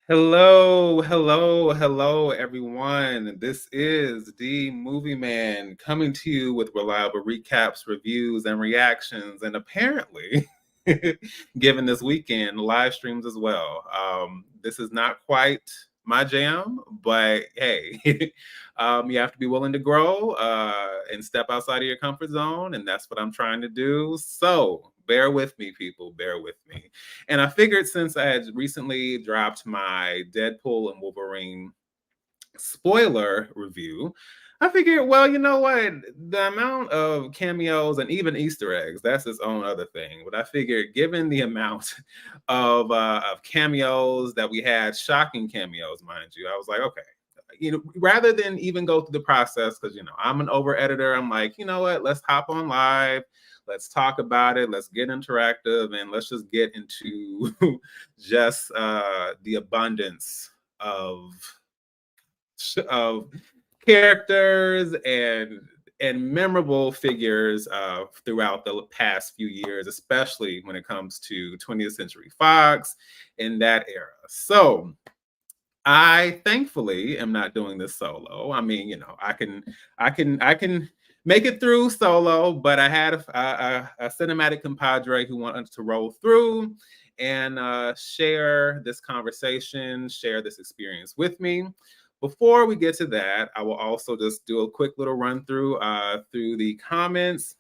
Hello, hello, hello, everyone. This is the Movie Man coming to you with reliable recaps, reviews, and reactions, and apparently, given this weekend, live streams as well. This is not quite my jam, but hey, you have to be willing to grow and step outside of your comfort zone, and that's what I'm trying to do. So bear with me, people, bear with me. And I figured since I had recently dropped my Deadpool and Wolverine spoiler review, I figured, well, you know what? The amount of cameos and even Easter eggs, that's its own other thing. But I figured, given the amount of cameos that we had, shocking cameos, mind you, I was like, okay, rather than even go through the process, because I'm an over editor, I'm like, you know what? Let's hop on live. Let's talk about it. Let's get interactive, and let's just get into just the abundance of characters and memorable figures throughout the past few years, especially when it comes to 20th Century Fox in that era. So I thankfully am not doing this solo. I mean, I can make it through solo, but I had a cinematic compadre who wanted to roll through and share this conversation, share this experience with me. Before we get to that, I will also just do a quick little run through through the comments.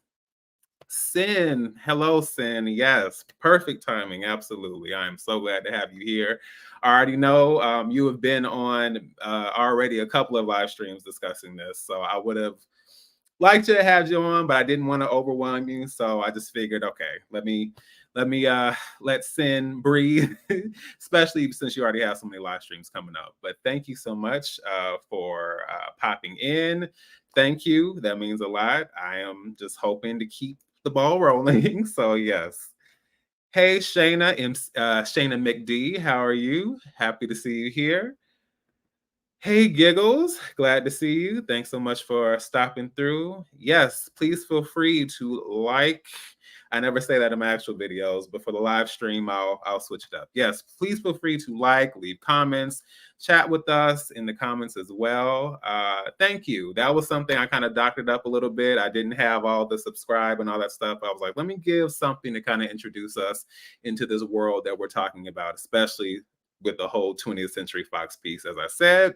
Sin, hello, Sin. Yes, perfect timing. Absolutely. I am so glad to have you here. I already know you have been on already a couple of live streams discussing this. So I would have liked to have you on, but I didn't want to overwhelm you. So I just figured, okay, let Sin breathe, especially since you already have so many live streams coming up. But thank you so much for popping in. Thank you. That means a lot. I am just hoping to keep the ball rolling. So yes. Hey Shayna, Shayna McD, how are you? Happy to see you here. Hey Giggles, glad to see you. Thanks so much for stopping through. Yes, please feel free to like. I never say that in my actual videos, but for the live stream, I'll switch it up. Yes, please feel free to like, leave comments, chat with us in the comments as well. Thank you. That was something I kind of doctored up a little bit. I didn't have all the subscribe and all that stuff. I was like, let me give something to kind of introduce us into this world that we're talking about, especially with the whole 20th Century Fox piece, as I said.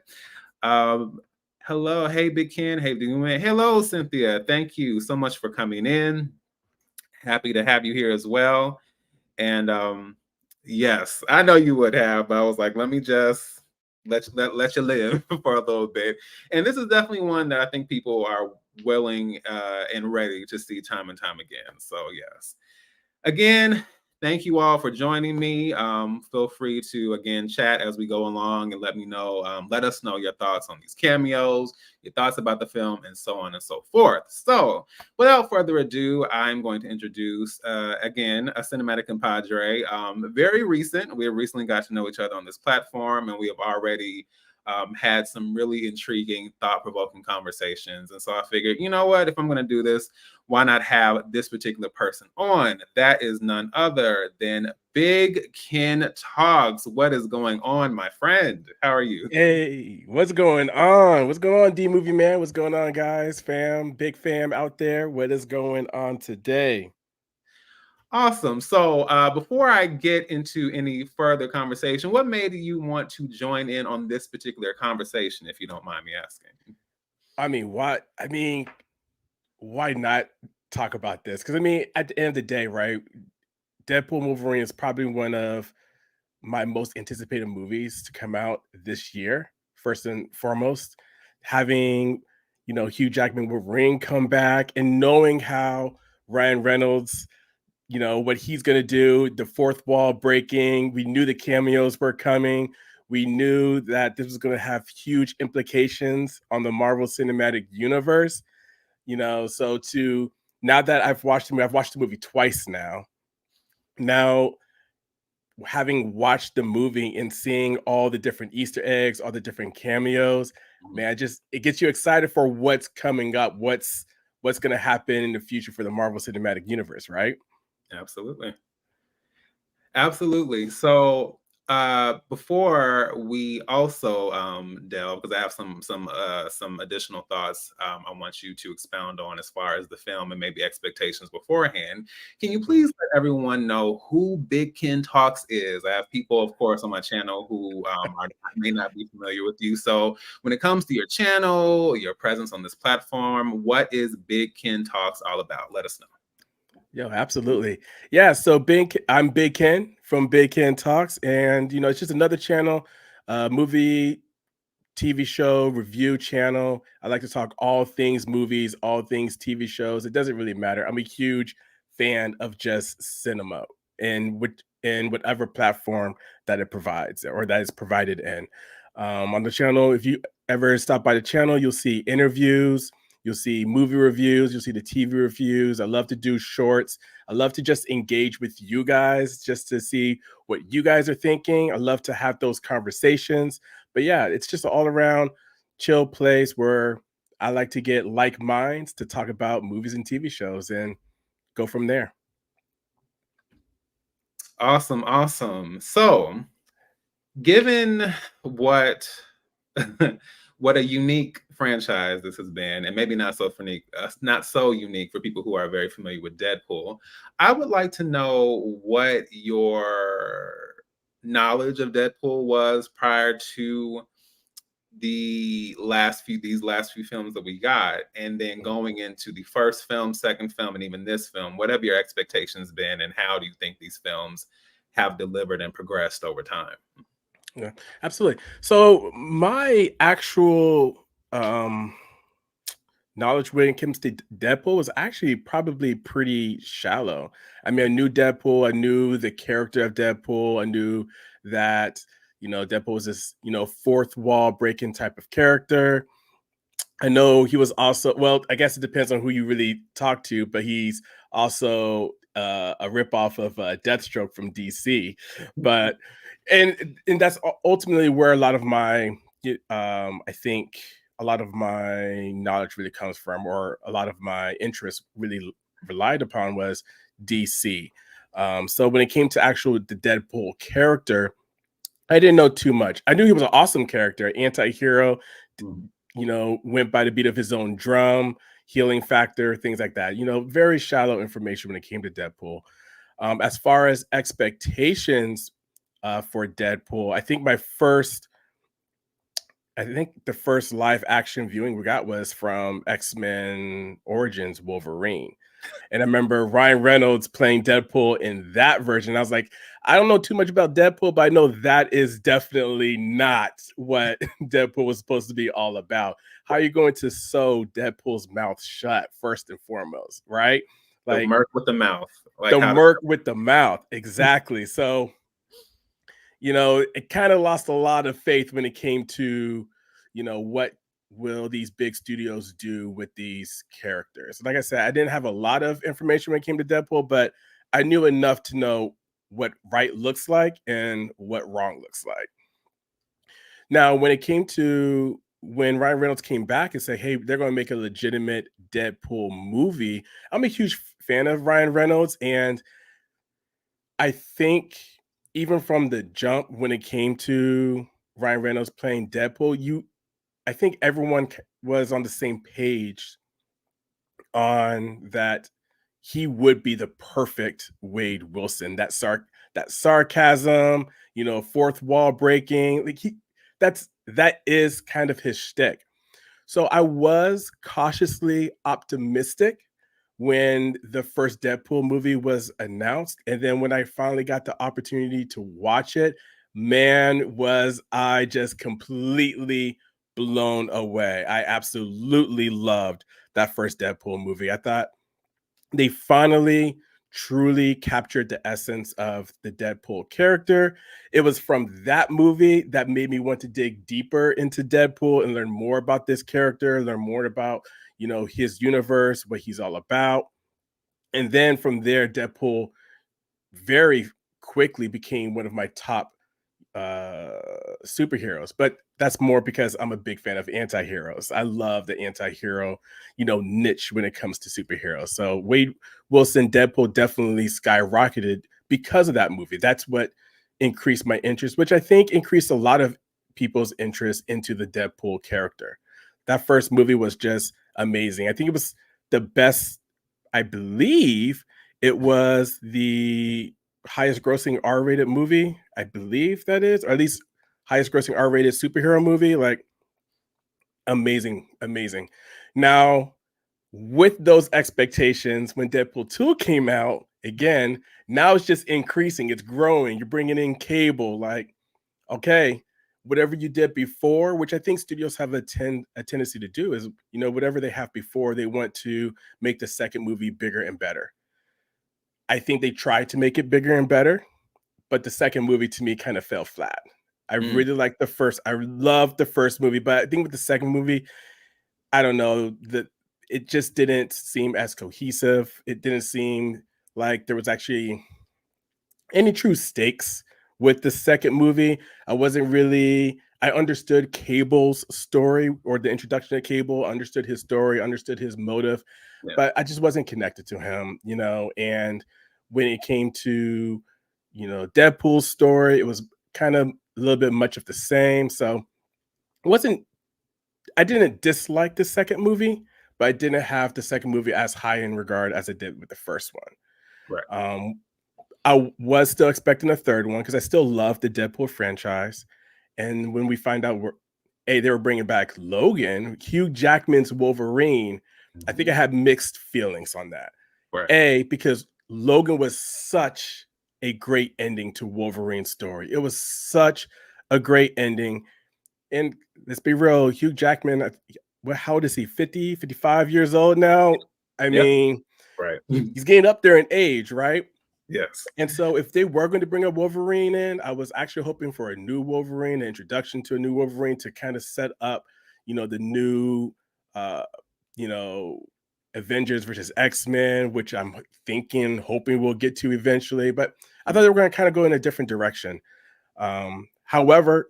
Hello, hey Big Ken, hey Doomman. Hello, Cynthia. Thank you so much for coming in. Happy to have you here as well. And yes, I know you would have, but I was like, let me just let you live for a little bit. And this is definitely one that I think people are willing and ready to see time and time again. So yes. Again, thank you all for joining me. Feel free to, again, chat as we go along and let me know, let us know your thoughts on these cameos, your thoughts about the film, and so on and so forth. So without further ado, I'm going to introduce, again, a cinematic compadre. Very recent. We have recently got to know each other on this platform, and we have already had some really intriguing, thought-provoking conversations. And so I figured, you know what, if I'm going to do this, why not have this particular person on? That is none other than Big Ken Talks. What is going on, my friend? How are you? Hey, what's going on? What's going on, D Movie Man? What's going on, guys? Fam, big fam out there. What is going on today? Awesome. So before I get into any further conversation, what made you want to join in on this particular conversation, if you don't mind me asking? I mean, what? Why not talk about this? Because at the end of the day, right? Deadpool Wolverine is probably one of my most anticipated movies to come out this year. First and foremost, having Hugh Jackman Wolverine come back and knowing how Ryan Reynolds what he's going to do, the fourth wall breaking. We knew the cameos were coming. We knew that this was going to have huge implications on the Marvel Cinematic Universe. So to now that I've watched the movie twice now. Now, having watched the movie and seeing all the different Easter eggs, all the different cameos, man, it gets you excited for what's coming up, what's going to happen in the future for the Marvel Cinematic Universe, right? Absolutely. Absolutely. So before we also delve, because I have some additional thoughts I want you to expound on as far as the film and maybe expectations beforehand. Can you please let everyone know who Big Ken Talks is? I have people, of course, on my channel who may not be familiar with you. So when it comes to your channel, your presence on this platform, what is Big Ken Talks all about? Let us know. Yo, absolutely. Yeah, so I'm Big Ken from Big Ken Talks, and it's just another channel, movie, TV show review channel. I like to talk all things movies, all things TV shows. It doesn't really matter. I'm a huge fan of just cinema and in whatever platform that it provides or that is provided in. On the channel, if you ever stop by the channel, you'll see interviews, you'll see movie reviews, you'll see the TV reviews. I love to do shorts. I love to just engage with you guys just to see what you guys are thinking. I love to have those conversations. But yeah, it's just an all around chill place where I like to get like minds to talk about movies and TV shows and go from there. Awesome, awesome. So, given what what a unique franchise this has been, and maybe not so unique for people who are very familiar with Deadpool, I would like to know what your knowledge of Deadpool was prior to these last few films that we got, and then going into the first film, second film, and even this film. What have your expectations been, and how do you think these films have delivered and progressed over time? Yeah, absolutely. So my actual knowledge when it comes to Deadpool was actually probably pretty shallow. I mean, I knew Deadpool, I knew the character of Deadpool, I knew that Deadpool was this fourth wall breaking type of character. I know he was also, well, I guess it depends on who you really talk to, but he's also a ripoff of Deathstroke from DC. But and that's ultimately where a lot of my I think a lot of my knowledge really comes from, or a lot of my interest really relied upon was DC. So when it came to actual the Deadpool character, I didn't know too much. I knew he was an awesome character, anti-hero, went by the beat of his own drum, healing factor, things like that. Very shallow information when it came to Deadpool. As far as expectations for Deadpool, I think the first live action viewing we got was from X-Men Origins Wolverine. And I remember Ryan Reynolds playing Deadpool in that version. I was like, I don't know too much about Deadpool, but I know that is definitely not what Deadpool was supposed to be all about. How are you going to sew Deadpool's mouth shut first and foremost, right? Like the merc with the mouth. Like the merc with the mouth. Exactly. So, it kind of lost a lot of faith when it came to, what will these big studios do with these characters. Like I said, I didn't have a lot of information when it came to Deadpool, but I knew enough to know what right looks like and what wrong looks like. Now, when it came to when Ryan Reynolds came back and said, hey, they're going to make a legitimate Deadpool movie, I'm a huge fan of Ryan Reynolds. And I think even from the jump, when it came to Ryan Reynolds playing Deadpool, I think everyone was on the same page on that he would be the perfect Wade Wilson. That sarcasm, fourth wall breaking, like that is kind of his shtick. So I was cautiously optimistic when the first Deadpool movie was announced. And then when I finally got the opportunity to watch it, man, was I just completely blown away. I absolutely loved that first Deadpool movie. I thought they finally truly captured the essence of the Deadpool character. It was from that movie that made me want to dig deeper into Deadpool and learn more about this character, learn more about, his universe, what he's all about. And then from there, Deadpool very quickly became one of my top superheroes, but that's more because I'm a big fan of anti-heroes. I love the anti-hero, niche when it comes to superheroes. So Wade Wilson Deadpool definitely skyrocketed because of that movie. That's what increased my interest, which I think increased a lot of people's interest into the Deadpool character. That first movie was just amazing. I think it was the best, I believe it was the highest grossing R-rated movie. I believe that is, or at least highest grossing R-rated superhero movie. Like, amazing, amazing. Now, with those expectations, when Deadpool 2 came out, again, now it's just increasing, it's growing. You're bringing in Cable, like, okay, whatever you did before, which I think studios have a tendency to do, is, you know, whatever they have before, they want to make the second movie bigger and better. I think they tried to make it bigger and better, but the second movie to me kind of fell flat. I really like the first. I loved the first movie, but I think with the second movie, I don't know, that it just didn't seem as cohesive. It didn't seem like there was actually any true stakes with the second movie. I understood Cable's story, or the introduction of Cable, understood his story, understood his motive, but I just wasn't connected to him, you know. And when it came to, you know, Deadpool's story, it was kind of a little bit much of the same. So I didn't dislike the second movie, but I didn't have the second movie as high in regard as I did with the first one. Right. I was still expecting a third one because I still love the Deadpool franchise. And when we find out they were bringing back Logan, Hugh Jackman's Wolverine, I think I had mixed feelings on that. Right. Because Logan was such a great ending to Wolverine's story. It was such a great ending. And let's be real, Hugh Jackman, how old is he? 50, 55 years old now? I mean, right. He's getting up there in age, right? Yes. And so if they were going to bring a Wolverine in, I was actually hoping for a new Wolverine, an introduction to a new Wolverine to kind of set up, you know, the new, you know, Avengers versus X-Men, which I'm hoping we'll get to eventually. But I thought they were going to kind of go in a different direction. However,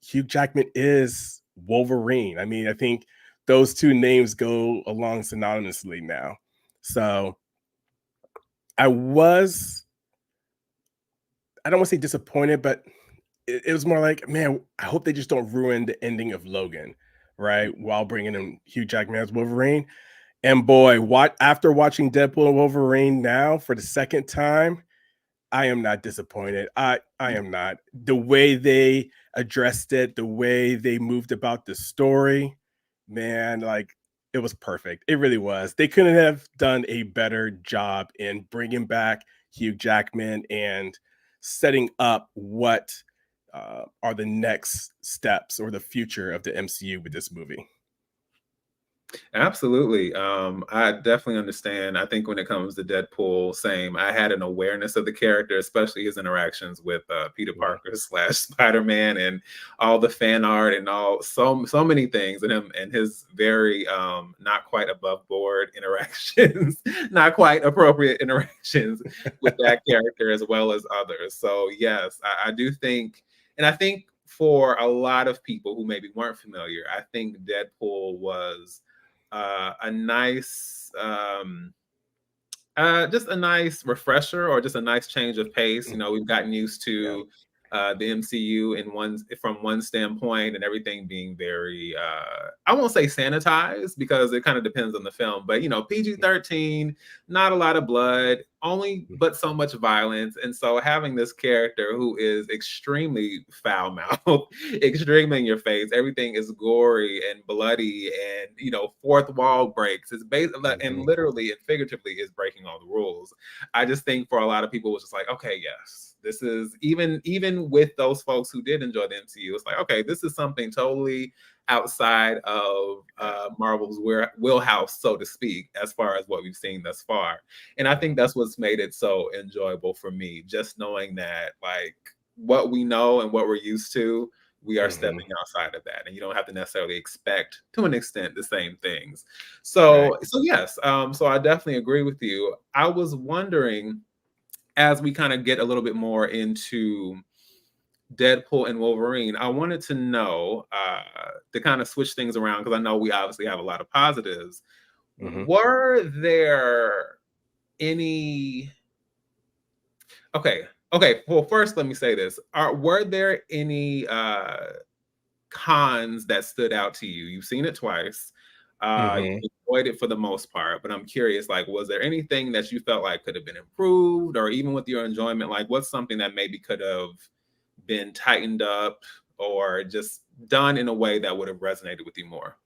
Hugh Jackman is Wolverine. I mean, I think those two names go along synonymously now. So I don't want to say disappointed, but it was more like, man, I hope they just don't ruin the ending of Logan, right? While bringing in Hugh Jackman as Wolverine. And boy, after watching Deadpool and Wolverine now for the second time, I am not disappointed. I am not. The way they addressed it, the way they moved about the story, man, like, it was perfect. It really was. They couldn't have done a better job in bringing back Hugh Jackman and setting up what are the next steps or the future of the MCU with this movie. Absolutely. I definitely understand. I think when it comes to Deadpool, same. I had an awareness of the character, especially his interactions with Peter Parker / Spider-Man, and all the fan art and so many things, and him and his very not quite above board interactions, not quite appropriate interactions with that character as well as others. So yes, I do think, and I think for a lot of people who maybe weren't familiar, I think Deadpool was a nice just a nice refresher, or just a nice change of pace. You know, we've gotten used to the MCU from one standpoint, and everything being very I won't say sanitized, because it kind of depends on the film, but you know, PG-13, not a lot of blood, but so much violence. And so having this character who is extremely foul-mouthed, extremely in your face, everything is gory and bloody, and you know, fourth wall breaks. It's basically, and literally and figuratively, is breaking all the rules. I just think for a lot of people, it's just like, okay, yes, this is, even with those folks who did enjoy the MCU, it's like, okay, this is something totally outside of Marvel's wheelhouse, so to speak, as far as what we've seen thus far. And I think that's what's made it so enjoyable for me, just knowing that, like, what we know and what we're used to, we are stepping outside of that, and you don't have to necessarily expect, to an extent, the same things. So yes, so I definitely agree with you. I was wondering, as we kind of get a little bit more into Deadpool and Wolverine, I wanted to know, to kind of switch things around, because I know we obviously have a lot of positives. Were there any... Okay, Okay, well, first let me say this. Were there any cons that stood out to you? You've seen it twice. Mhm. You enjoyed it for the most part, but I'm curious, like, was there anything that you felt like could have been improved, or even with your enjoyment, like, what's something that maybe could have been tightened up or just done in a way that would have resonated with you more?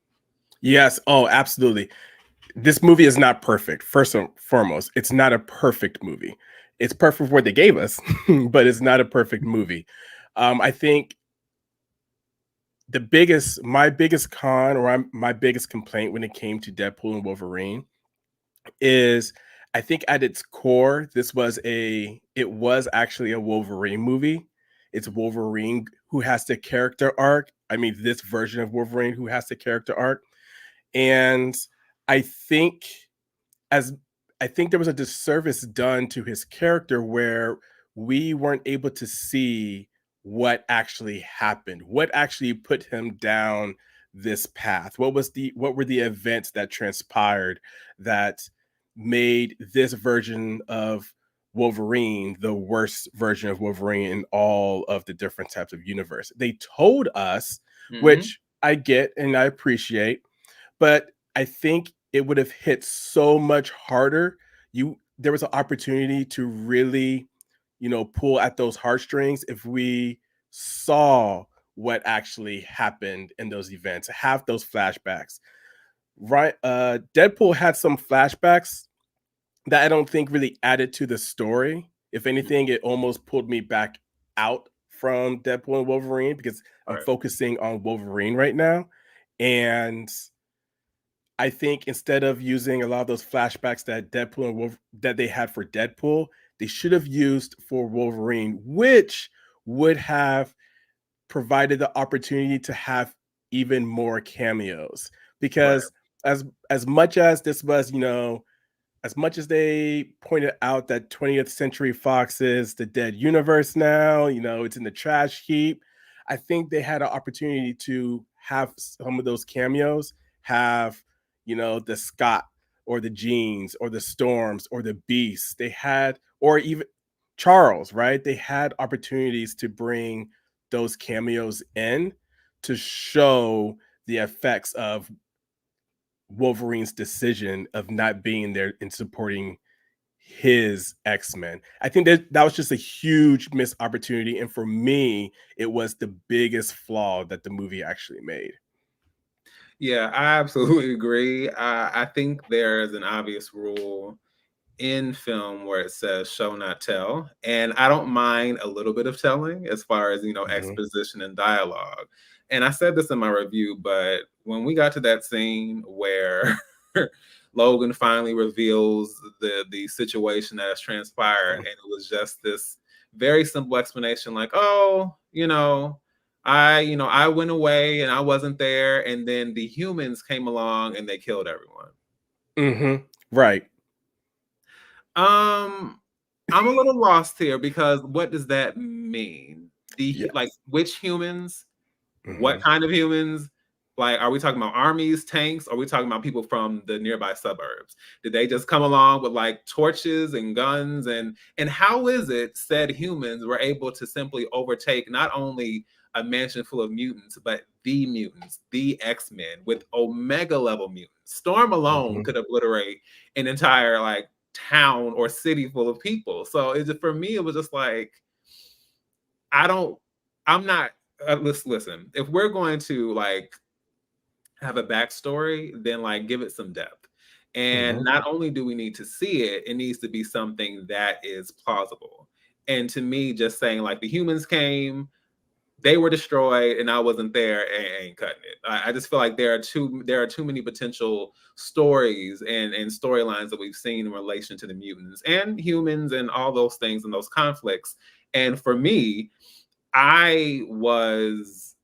Yes. Oh, absolutely. This movie is not perfect. First and foremost, it's not a perfect movie. It's perfect for what they gave us, but it's not a perfect movie. I think my biggest con or my biggest complaint when it came to Deadpool and Wolverine is I think at its core, it was actually a Wolverine movie. It's Wolverine who has the character arc. I mean, this version of Wolverine who has the character arc. And I think as I think there was a disservice done to his character where we weren't able to see what actually happened, what actually put him down this path. What were the events that transpired that made this version of Wolverine the worst version of Wolverine in all of the different types of universe. They told us, Hmm. which I get and I appreciate, but I think it would have hit so much harder. There was an opportunity to really, pull at those heartstrings if we saw what actually happened in those events, have those flashbacks. Right. Deadpool had some flashbacks that I don't think really added to the story. If anything, it almost pulled me back out from Deadpool and Wolverine because I'm Right. focusing on Wolverine right now. And I think instead of using a lot of those flashbacks that they had for Deadpool, they should have used for Wolverine, which would have provided the opportunity to have even more cameos. Right. Because as much as this was, as much as they pointed out that 20th Century Fox is the dead universe now, it's in the trash heap. I think they had an opportunity to have some of those cameos, have, the Scott or the Jeans or the Storms or the Beasts. They had, or even Charles, right? They had opportunities to bring those cameos in to show the effects of Wolverine's decision of not being there and supporting his X-Men. I think that was just a huge missed opportunity. And for me, it was the biggest flaw that the movie actually made. Yeah, I absolutely agree. I think there's an obvious rule in film where it says show not tell, and I don't mind a little bit of telling as far as Mhm, exposition and dialogue. And I said this in my review, but when we got to that scene where Logan finally reveals the situation that has transpired, mhm, and it was just this very simple explanation like, oh, I went away and I wasn't there, and then the humans came along and they killed everyone. mhm. Right. Um, I'm a little lost here because what does that mean? Like Yes. which humans? What Mhm, kind of humans? Like, are we talking about armies, tanks? Or are we talking about people from the nearby suburbs? Did they just come along with like torches and guns? And how is it said humans were able to simply overtake not only a mansion full of mutants, but the mutants, the X-Men with Omega level mutants? Storm alone mhm, could obliterate an entire like town or city full of people. So for me, it was just like I don't. I'm not. Listen. If we're going to like have a backstory, then like give it some depth. And mhm, not only do we need to see it, it needs to be something that is plausible. And to me, just saying like the humans came, they were destroyed, and I wasn't there, ain't cutting it. I just feel like there are too many potential stories and storylines that we've seen in relation to the mutants and humans and all those things and those conflicts. And for me, I was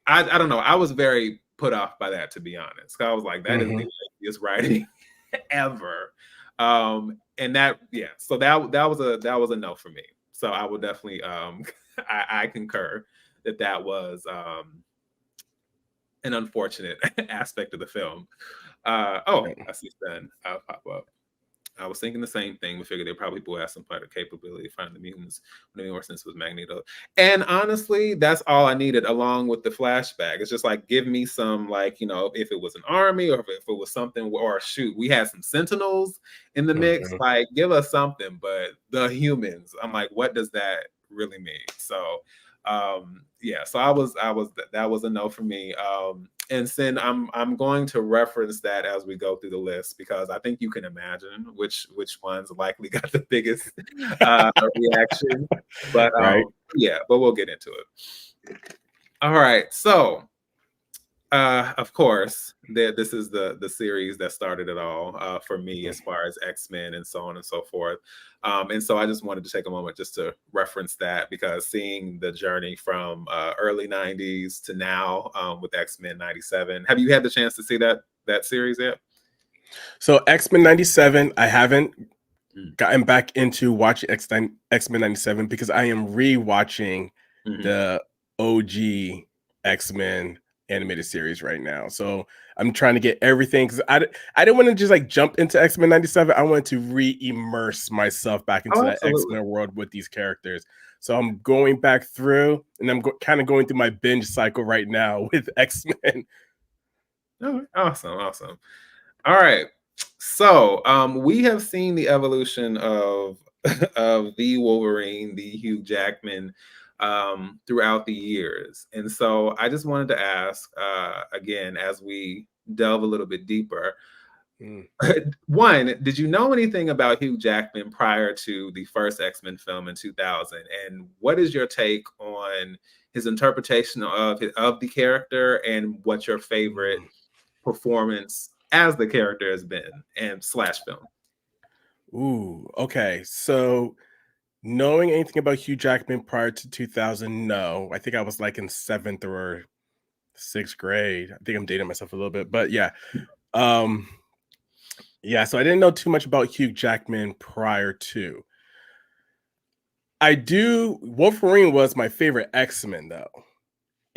I don't know, I was very put off by that, to be honest. I was like, that is the mhm. laziest writing ever. And that, yeah, so that was a no for me. So I would definitely I concur that was an unfortunate aspect of the film. Oh, Right. I see Sen pop up. I was thinking the same thing. We figured they probably will have some kind of capability to find the mutants. Would make more sense with Magneto. And honestly, that's all I needed along with the flashback. It's just like, give me some, like, you know, if it was an army or if it was something, or shoot, we had some Sentinels in the mix, like, give us something. But the humans, I'm like, what does that really mean? So, yeah, so that was a no for me. And then I'm going to reference that as we go through the list, because I think you can imagine which ones likely got the biggest reaction. But Right. yeah, but we'll get into it. All right, so of course, this is the series that started it all for me, as far as X-Men and so on and so forth. And so I just wanted to take a moment just to reference that, because seeing the journey from early 90s to now with X-Men 97. Have you had the chance to see that series yet? So X-Men 97, I haven't gotten back into watching X-Men 97 because I am re-watching the OG X-Men animated series right now. So I'm trying to get everything, because I didn't want to just like jump into X-Men 97. I wanted to re-immerse myself back into that X-Men world with these characters. So I'm going back through, and I'm kind of going through my binge cycle right now with X-Men. Oh, awesome. All right. So we have seen the evolution of of the Wolverine, the Hugh Jackman, throughout the years. And so I just wanted to ask, again, as we delve a little bit deeper, one, did you know anything about Hugh Jackman prior to the first X-Men film in 2000? And what is your take on his interpretation of the character, and what's your favorite performance as the character has been and slash film? Ooh, okay. So knowing anything about Hugh Jackman prior to 2000, no. I think I was like in 7th or 6th grade. I think I'm dating myself a little bit, but yeah. Yeah, so I didn't know too much about Hugh Jackman prior to. Wolverine was my favorite X-Men though.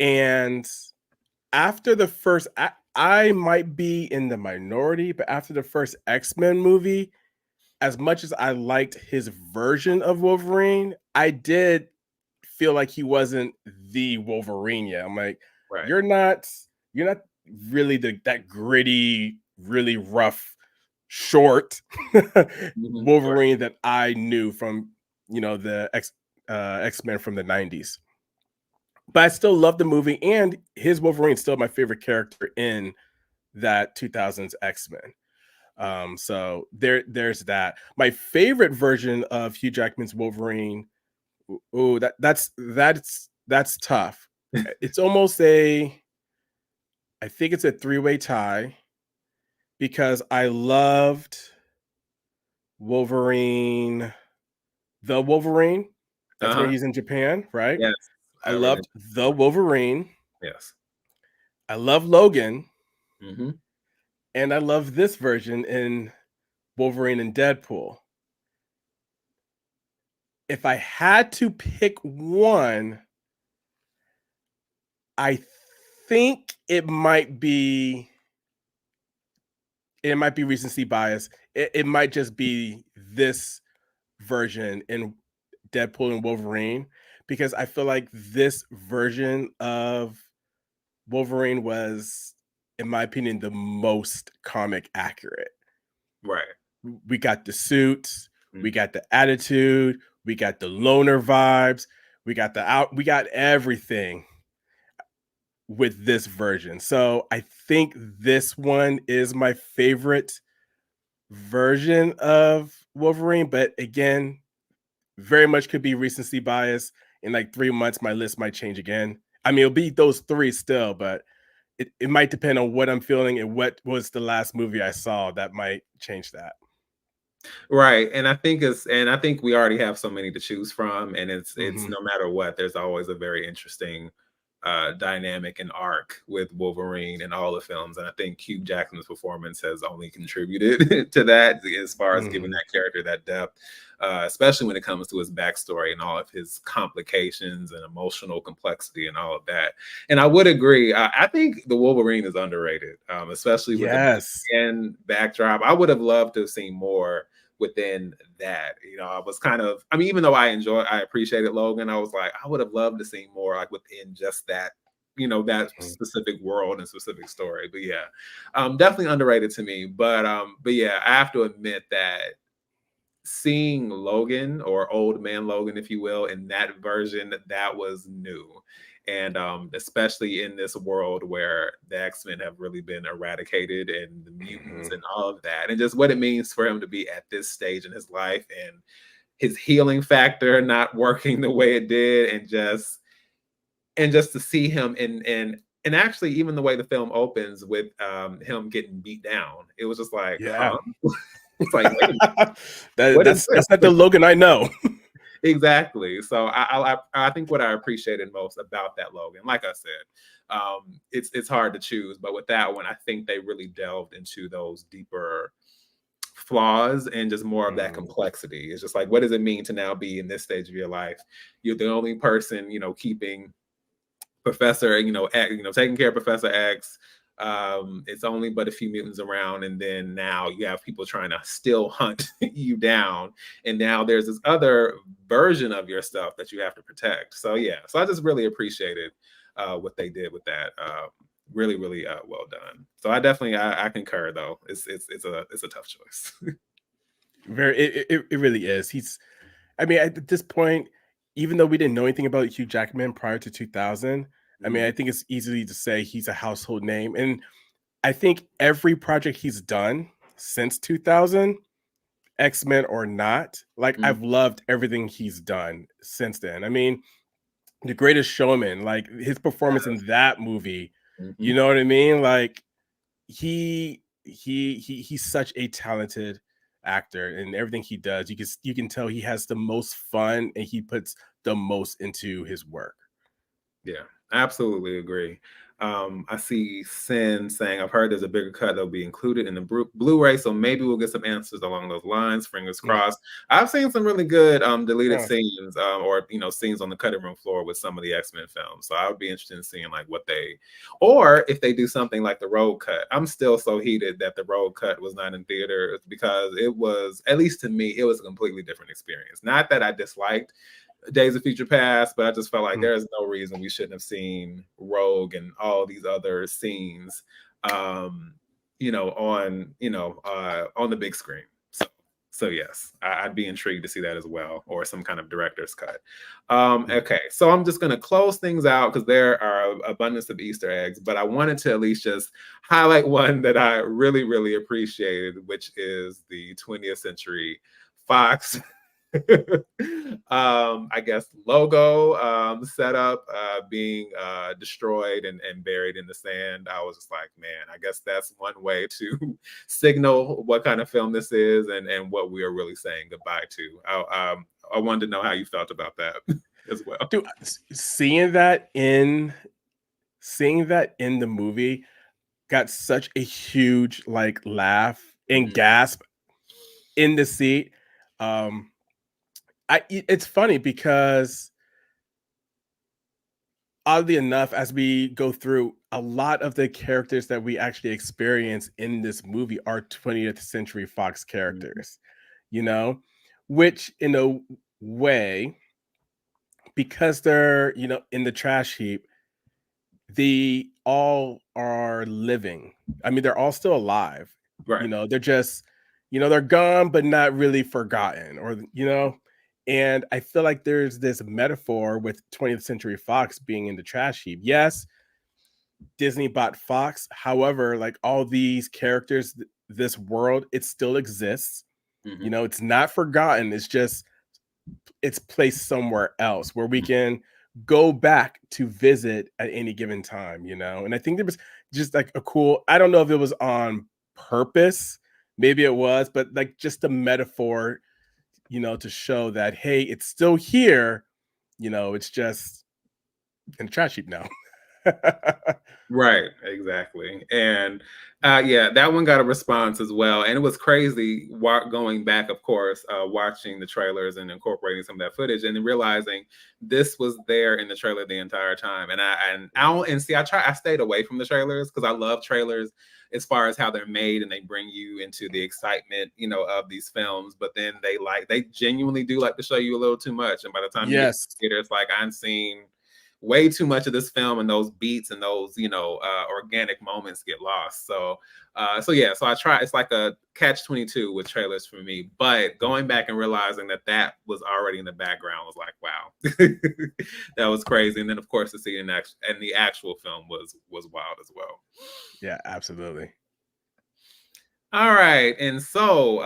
And after the first, I might be in the minority, but after the first X-Men movie, as much as I liked his version of Wolverine, I did feel like he wasn't the Wolverine yet. I'm like, Right. you're not really that gritty, really rough, short Wolverine that I knew from, the X-Men from the 90s. But I still love the movie, and his Wolverine is still my favorite character in that 2000s X-Men. So there's that. My favorite version of Hugh Jackman's Wolverine. Oh, that's tough. It's almost I think it's a three-way tie, because I loved Wolverine, the Wolverine. That's where he's in Japan, right? Yes. I loved the Wolverine. Yes. I love Logan. Mm-hmm. And I love this version in Wolverine and Deadpool. If I had to pick one, I think it might be recency bias. It might just be this version in Deadpool and Wolverine, because I feel like this version of Wolverine was, in my opinion, the most comic accurate. Right. We got the suits, we got the attitude, we got the loner vibes, we got everything with this version. So I think this one is my favorite version of Wolverine, but again, very much could be recency bias. In like 3 months, my list might change again. I mean, it'll be those three still, but it might depend on what I'm feeling and what was the last movie I saw that might change that. Right. And I think we already have so many to choose from. And it's no matter what, there's always a very interesting dynamic and arc with Wolverine in all the films. And I think Hugh Jackman's performance has only contributed to that, as far as giving that character that depth, especially when it comes to his backstory and all of his complications and emotional complexity and all of that. And I would agree. I think the Wolverine is underrated, especially with the backdrop. I would have loved to have seen more within that. You know, I was kind of, I mean, even though I appreciated Logan, I was like, I would have loved to see more like within just that, you know, that specific world and specific story. But yeah, definitely underrated to me. But yeah, I have to admit that seeing Logan, or old man Logan, if you will, in that version, that was new. And especially in this world where the X-Men have really been eradicated and the mutants and all of that, and just what it means for him to be at this stage in his life, and his healing factor not working the way it did, and just to see him and actually even the way the film opens with him getting beat down, it was just like, Yeah. huh? It's like, wait, that's not the Logan I know. Exactly. So I think what I appreciated most about that Logan, like I said, it's hard to choose, but with that one, I think they really delved into those deeper flaws and just more of that complexity. It's just like, what does it mean to now be in this stage of your life? You're the only person, you know, keeping Professor, taking care of Professor X. It's only but a few mutants around, and then now you have people trying to still hunt you down, and now there's this other version of your stuff that you have to protect. So yeah, so I just really appreciated what they did with that. Really, really well done. So I definitely I concur though. It's a tough choice. It really is. I mean, at this point, even though we didn't know anything about Hugh Jackman prior to 2000, I mean, I think it's easy to say he's a household name. And I think every project he's done since 2000, X-Men or not, like I've loved everything he's done since then. I mean, The Greatest Showman, like his performance in that movie, you know what I mean? Like he's such a talented actor, and everything he does, you can tell he has the most fun and he puts the most into his work. Yeah, absolutely agree. I see Sin saying, I've heard there's a bigger cut that'll be included in the Blu-ray, so maybe we'll get some answers along those lines. Fingers crossed. I've seen some really good deleted scenes, or scenes on the cutting room floor with some of the X-Men films. So I would be interested in seeing like what they, or if they do something like the road cut. I'm still so heated that the road cut was not in theaters, because it was, at least to me, it was a completely different experience. Not that I disliked Days of Future Past, but I just felt like there's no reason we shouldn't have seen Rogue and all these other scenes, on the big screen. So yes, I'd be intrigued to see that as well, or some kind of director's cut. Okay, so I'm just gonna close things out because there are abundance of Easter eggs, but I wanted to at least just highlight one that I really, really appreciated, which is the 20th Century Fox I guess logo setup being destroyed and buried in the sand. I was just like, man, I guess that's one way to signal what kind of film this is, and what we are really saying goodbye to. I wanted to know how you felt about that as well. Dude, seeing that in the movie got such a huge like laugh and gasp in the seat. It's funny because oddly enough, as we go through, a lot of the characters that we actually experience in this movie are 20th Century Fox characters, which in a way, because they're, in the trash heap, they all are living. I mean, they're all still alive. Right. They're just, they're gone, but not really forgotten, or, and I feel like there's this metaphor with 20th Century Fox being in the trash heap. Yes, Disney bought Fox. However, like all these characters, this world, it still exists. It's not forgotten. It's just, it's placed somewhere else where we can go back to visit at any given time, And I think there was just like a cool, I don't know if it was on purpose, maybe it was, but like just a metaphor, to show that, hey, it's still here, it's just in the trash heap now. Right, exactly. And yeah, that one got a response as well. And it was crazy going back, of course, watching the trailers and incorporating some of that footage and then realizing this was there in the trailer the entire time. And see, I stayed away from the trailers because I love trailers as far as how they're made and they bring you into the excitement, of these films. But then they genuinely do like to show you a little too much. And by the time you get to Yes. the theater, it's like I'm seeing way too much of this film, and those beats and those organic moments get lost. So I try. It's like a catch-22 with trailers for me. But going back and realizing that was already in the background was like, wow, that was crazy. And then of course to see it in the actual film was wild as well. Yeah, absolutely. All right. And so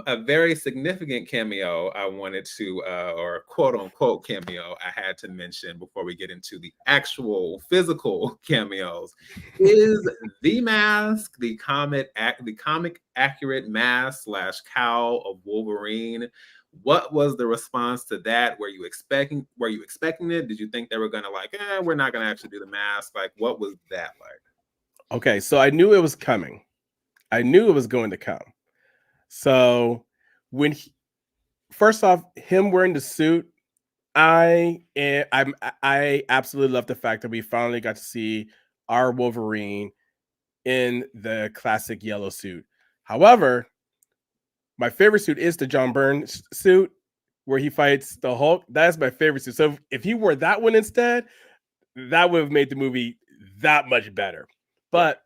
a very significant cameo I wanted to, or quote unquote cameo I had to mention before we get into the actual physical cameos is the mask, the comic accurate mask / cowl of Wolverine. What was the response to that? Were you expecting it? Did you think they were gonna we're not gonna actually do the mask? Like, what was that like? Okay, so I knew it was coming. I knew it was going to come. So first off, him wearing the suit, I absolutely love the fact that we finally got to see our Wolverine in the classic yellow suit. However, my favorite suit is the John Byrne suit where he fights the Hulk. That's my favorite suit. So if he wore that one instead, that would have made the movie that much better. But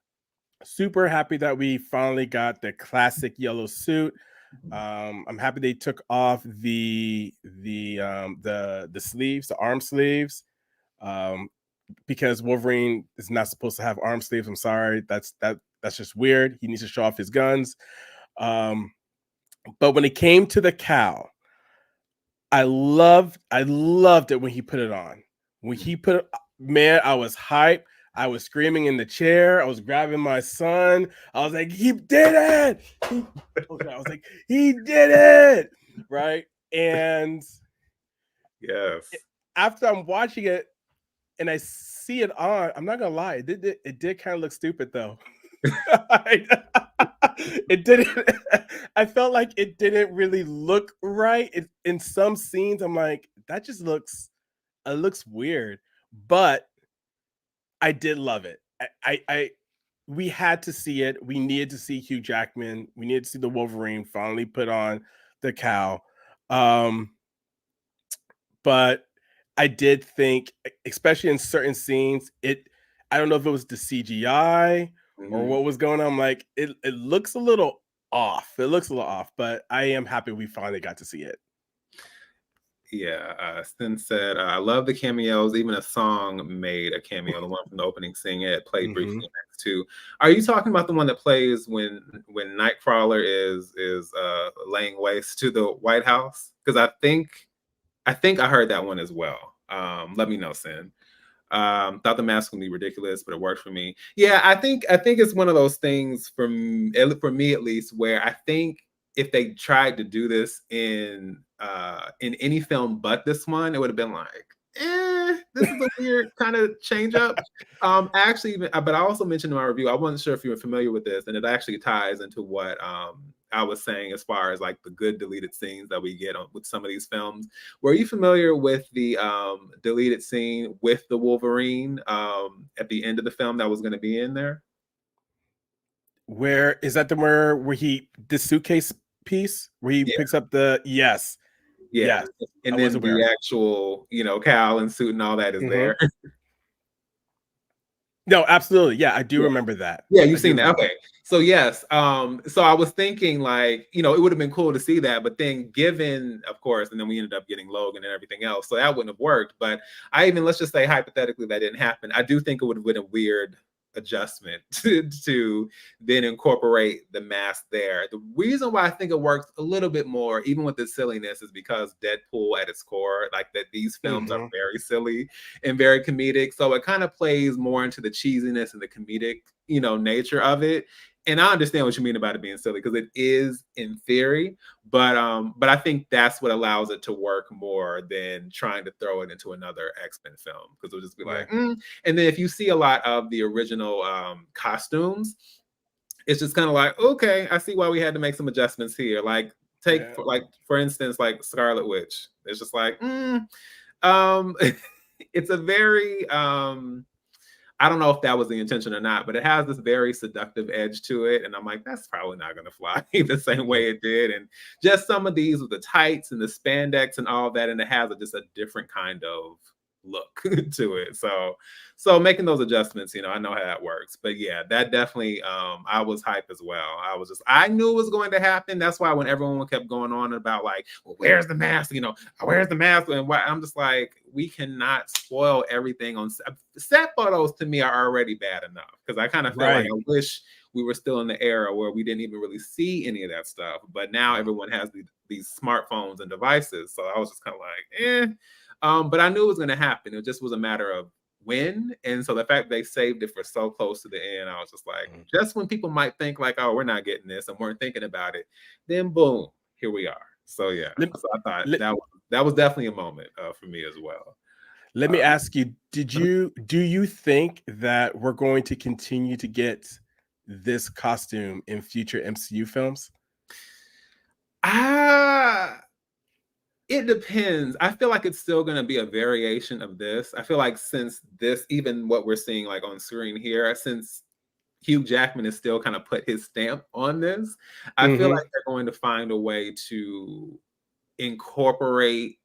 super happy that we finally got the classic yellow suit. I'm happy they took off the sleeves, the arm sleeves, because Wolverine is not supposed to have arm sleeves. I'm sorry, that's just weird. He needs to show off his guns. But when it came to the cowl, I loved it when he put it on. When he put it, man, I was hyped. I was screaming in the chair. I was grabbing my son. I was like, he did it. I was like, he did it. Right. And Yes. After I'm watching it and I see it on, I'm not going to lie. It did kind of look stupid though. It didn't. I felt like it didn't really look right. In some scenes, I'm like, that just looks weird. But I did love it. We had to see it. We needed to see Hugh Jackman. We needed to see the Wolverine finally put on the cowl. But I did think, especially in certain scenes, I don't know if it was the CGI or what was going on. I'm like, it looks a little off. It looks a little off, but I am happy we finally got to see it. Yeah, Sten said, I love the cameos. Even a song made a cameo. The one from the opening scene, it played briefly next to. Are you talking about the one that plays when Nightcrawler is laying waste to the White House? Because I think I heard that one as well. Let me know, Sen. Thought the mask would be ridiculous, but it worked for me. Yeah, I think it's one of those things for me at least, where I think if they tried to do this in any film but this one, it would have been like, this is a weird kind of change up. Actually, but I also mentioned in my review, I wasn't sure if you were familiar with this, and it actually ties into what I was saying as far as like the good deleted scenes that we get with some of these films. Were you familiar with the deleted scene with the Wolverine at the end of the film that was going to be in there? Where is that where the suitcase piece where he picks up the yes. Yeah. And then the actual, cowl and suit and all that is there. No, absolutely. Yeah, I do remember that. Yeah, you've seen that. Okay. So yes. So I was thinking like, it would have been cool to see that, but then given, of course, and then we ended up getting Logan and everything else. So that wouldn't have worked. But let's just say hypothetically that didn't happen. I do think it would have been a weird adjustment to then incorporate the mask there. The reason why I think it works a little bit more, even with the silliness, is because Deadpool at its core, like that these films are very silly and very comedic. So it kind of plays more into the cheesiness and the comedic, nature of it. and I understand what you mean about it being silly because it is in theory, but I think that's what allows it to work more than trying to throw it into another X-Men film because it'll just be like, and then if you see a lot of the original costumes, it's just kind of like, okay, I see why we had to make some adjustments here. Like for instance, like Scarlet Witch. It's just like, it's a very I don't know if that was the intention or not, but it has this very seductive edge to it. And I'm like, that's probably not going to fly the same way it did. And just some of these with the tights and the spandex and all that. And it has just a different kind of look to it. So making those adjustments, I know how that works. But yeah, that definitely, I was hype as well. I knew it was going to happen. That's why when everyone kept going on about like, well, where's the mask? Where's the mask? And why, I'm just like, we cannot spoil everything on set photos. To me, are already bad enough because I kind of feel like I wish we were still in the era where we didn't even really see any of that stuff. But now everyone has these smartphones and devices. So I was just kind of like, but I knew it was going to happen. It just was a matter of when. And so the fact they saved it for so close to the end, I was just like, just when people might think like, oh, we're not getting this and weren't thinking about it, then boom, here we are. So yeah, so I thought that was definitely a moment for me as well. Let me ask you, do you think that we're going to continue to get this costume in future MCU films? It depends. I feel like it's still going to be a variation of this. I feel like since this, even what we're seeing like on screen here, since Hugh Jackman has still kind of put his stamp on this, I feel like they're going to find a way to incorporate.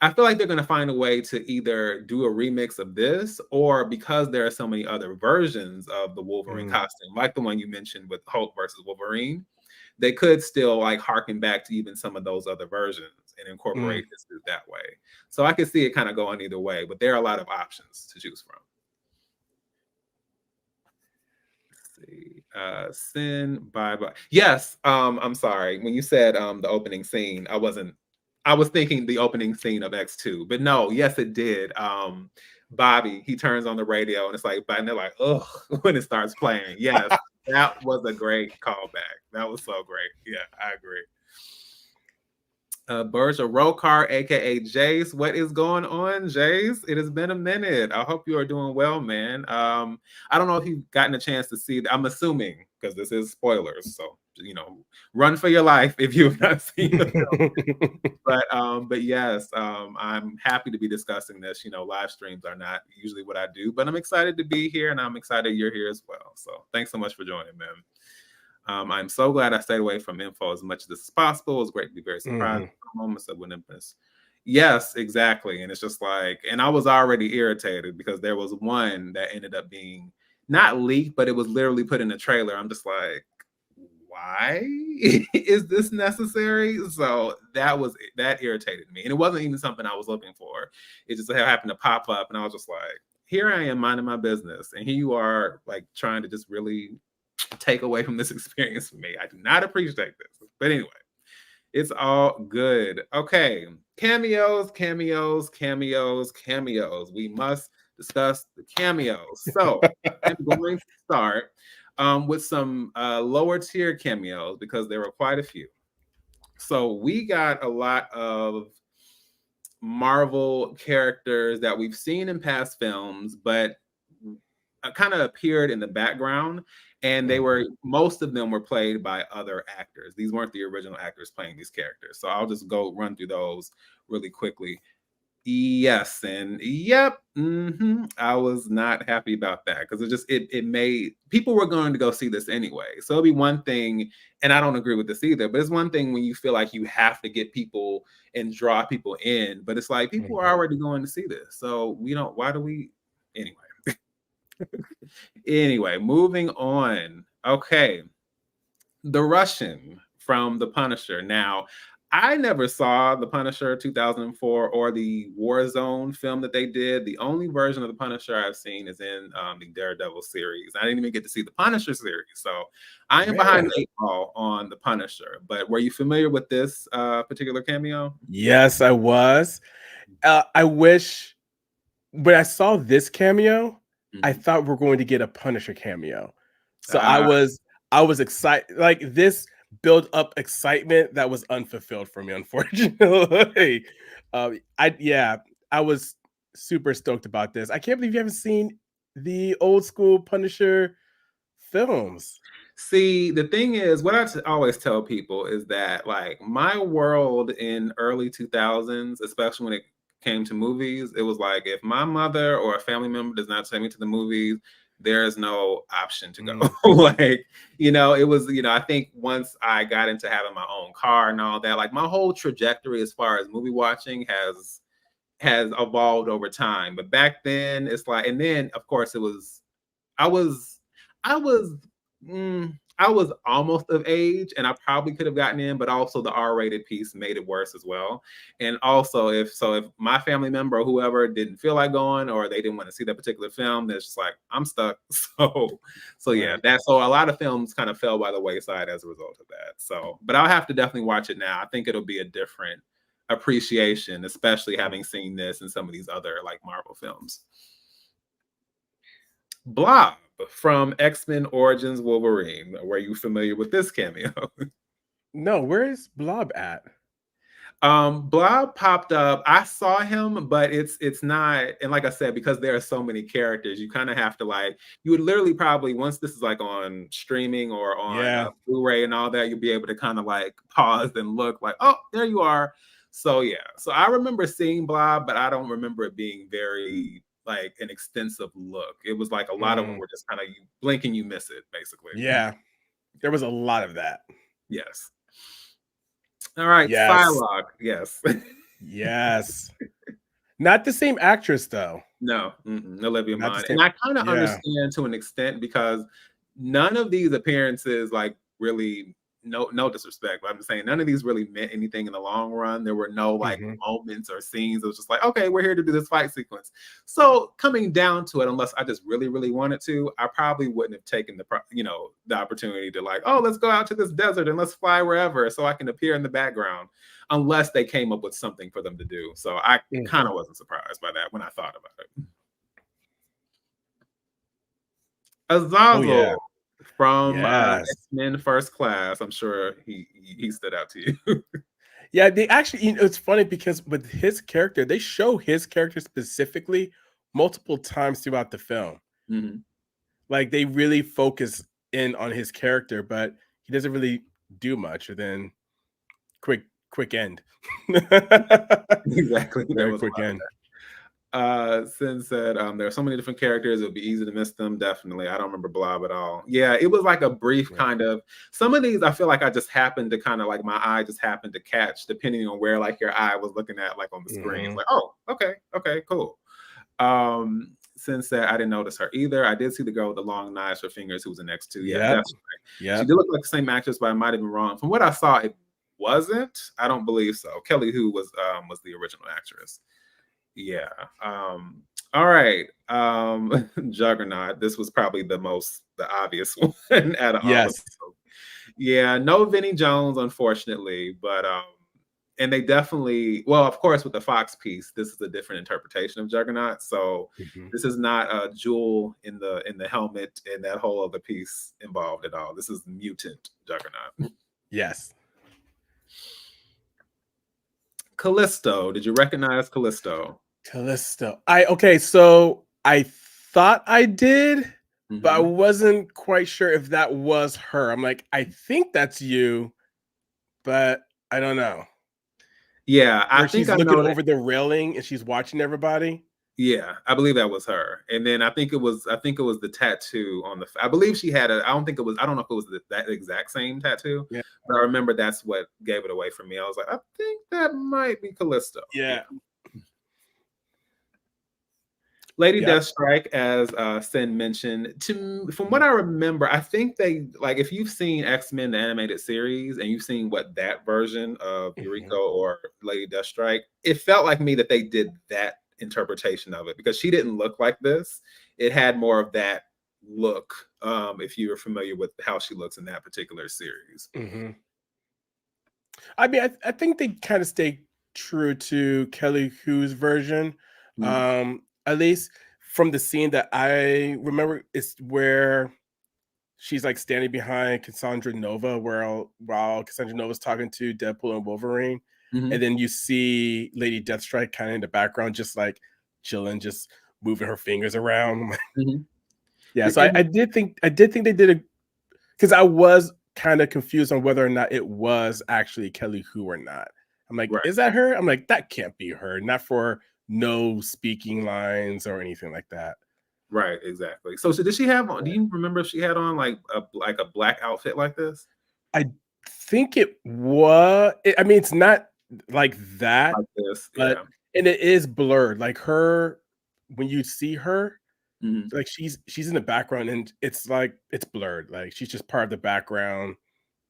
I feel like they're going to find a way to either do a remix of this, or because there are so many other versions of the Wolverine costume, like the one you mentioned with Hulk versus Wolverine, they could still like harken back to even some of those other versions and incorporate this that way. So I could see it kind of going either way, but there are a lot of options to choose from. Let's see. Sin bye. Yes. I'm sorry. When you said the opening scene, I was thinking the opening scene of X2, but no, yes, it did. Bobby, he turns on the radio and it's like, and they're like, ugh, when it starts playing. Yes, that was a great callback. That was so great. Yeah, I agree. Berger Rokar, aka Jace. What is going on, Jace? It has been a minute. I hope you are doing well, man. I don't know if you've gotten a chance to see. I'm assuming because this is spoilers, so run for your life if you've not seen the film. But yes, I'm happy to be discussing this. Live streams are not usually what I do, but I'm excited to be here, and I'm excited you're here as well. So thanks so much for joining, man. I'm so glad I stayed away from info as much as this is possible. It was great to be very surprised moments of Olympus. Yes, exactly. And it's just like, and I was already irritated because there was one that ended up being not leaked, but it was literally put in the trailer. I'm just like, why is this necessary? So that irritated me. And it wasn't even something I was looking for. It just happened to pop up. And I was just like, here I am minding my business. And here you are like trying to just really take away from this experience for me. I do not appreciate this. But anyway, it's all good. Okay. Cameos. We must discuss the cameos. So I'm going to start with some lower tier cameos because there were quite a few. So we got a lot of Marvel characters that we've seen in past films, but kind of appeared in the background, and most of them were played by other actors. These weren't the original actors playing these characters. So I'll just go run through those really quickly. Yes, and yep, I was not happy about that because it made people were going to go see this anyway. So it'll be one thing, and I don't agree with this either, but it's one thing when you feel like you have to get people and draw people in, but it's like people are already going to see this. So why do we anyway? Anyway, moving on. Okay. The Russian from The Punisher. Now, I never saw The Punisher 2004 or the Warzone film that they did. The only version of The Punisher I've seen is in the Daredevil series. I didn't even get to see the Punisher series. So I am behind the 8 ball on The Punisher. But were you familiar with this particular cameo? Yes, I was. I wish when I saw this cameo, I thought we're going to get a Punisher cameo. So I was excited. Like this built up excitement that was unfulfilled for me, unfortunately. I was super stoked about this. I can't believe you haven't seen the old school Punisher films. See, the thing is, what always tell people is that, like, my world in early 2000s, especially when it came to movies, it was like, if my mother or a family member does not take me to the movies, there's no option to go. Like, it was, I think once I got into having my own car and all that, like, my whole trajectory as far as movie watching has evolved over time. But back then, it's like, and then of course it was, I was, I was, I was almost of age, and I probably could have gotten in, but also the R-rated piece made it worse as well. And also, if my family member or whoever didn't feel like going, or they didn't want to see that particular film, then it's just like I'm stuck. So yeah, so a lot of films kind of fell by the wayside as a result of that. So, but I'll have to definitely watch it now. I think it'll be a different appreciation, especially having seen this and some of these other like Marvel films. Blob from X-Men Origins Wolverine. Were you familiar with this cameo? No, where is Blob at? Blob popped up. I saw him, but it's not, and like I said, because there are so many characters, you kind of have to you would literally probably, once this is like on streaming or on Blu-ray and all that, you'll be able to kind of like pause and look like, oh, there you are. So yeah, so I remember seeing Blob, but I don't remember it being very like an extensive look. It was like a lot of them were just kind of, you blink and you miss it, basically. Yeah, there was a lot of that. Yes. All right, yes. Psylocke. Yes. Yes. Not the same actress though. No, Olivia Munn. And I kind of understand to an extent, because none of these appearances like really, no disrespect, but I'm just saying none of these really meant anything in the long run. There were no like moments or scenes. It was just like, okay, we're here to do this fight sequence. So coming down to it, unless I just really, really wanted to, I probably wouldn't have taken the opportunity to like, oh, let's go out to this desert and let's fly wherever so I can appear in the background, unless they came up with something for them to do. So I kind of wasn't surprised by that when I thought about it. Azazel from X-Men First Class. I'm sure he stood out to you. Yeah, they actually, it's funny because with his character, they show his character specifically multiple times throughout the film. Like they really focus in on his character, but he doesn't really do much. Or then quick end. Exactly. Very quick end. Sin said there are so many different characters, it would be easy to miss them. Definitely. I don't remember Blob at all. Yeah, it was like a brief kind of, some of these I feel like I just happened to kind of like, my eye just happened to catch, depending on where like your eye was looking at like on the screen. It's like, oh, okay, cool. Sin said I didn't notice her either. I did see the girl with the long knives for fingers who was the next two. Yeah, definitely. Yeah, she did look like the same actress, but I might have been wrong. From what I saw, it wasn't. I don't believe so. Kelly Hu was the original actress. Yeah. All right. Juggernaut. This was probably the obvious one out of all of them. Yeah, no Vinnie Jones, unfortunately, but and they definitely, well, of course, with the Fox piece, this is a different interpretation of Juggernaut. So this is not a jewel in the helmet and that whole other piece involved at all. This is mutant Juggernaut. Yes. Callisto. Did you recognize Callisto? So I thought I did, but I wasn't quite sure if that was her. I'm like, I think that's you, but I don't know. Yeah, I think she's looking over the railing and she's watching everybody. Yeah, I believe that was her. And then I think it was the tattoo on the. I believe she had I don't know if it was that exact same tattoo. Yeah, but I remember that's what gave it away for me. I was like, I think that might be Callisto. Yeah. Lady Deathstrike, as Sin mentioned, from what I remember, I think they, like, if you've seen X-Men the animated series and you've seen what that version of Yuriko or Lady Deathstrike, it felt like me that they did that interpretation of it, because she didn't look like this. It had more of that look, if you're familiar with how she looks in that particular series. I mean, I think they kind of stay true to Kelly Hu's version. At least from the scene that I remember, is where she's like standing behind Cassandra Nova while Cassandra Nova's talking to Deadpool and Wolverine. Mm-hmm. And then you see Lady Deathstrike kind of in the background, just like chilling, just moving her fingers around. Mm-hmm. Yeah, so I did think they did a, because I was kind of confused on whether or not it was actually Kelly Hu or not. I'm like, Right. is that her? I'm like, that can't be her. Not for no speaking lines or anything like that. Right, exactly. So did she have on? Do you remember if she had on like a black outfit like this? I think it was. I mean, it's not like that, Like this, but yeah. and it is blurred. Like her, when you see her, Mm-hmm. like she's in the background, and it's like it's blurred. Like she's just part of the background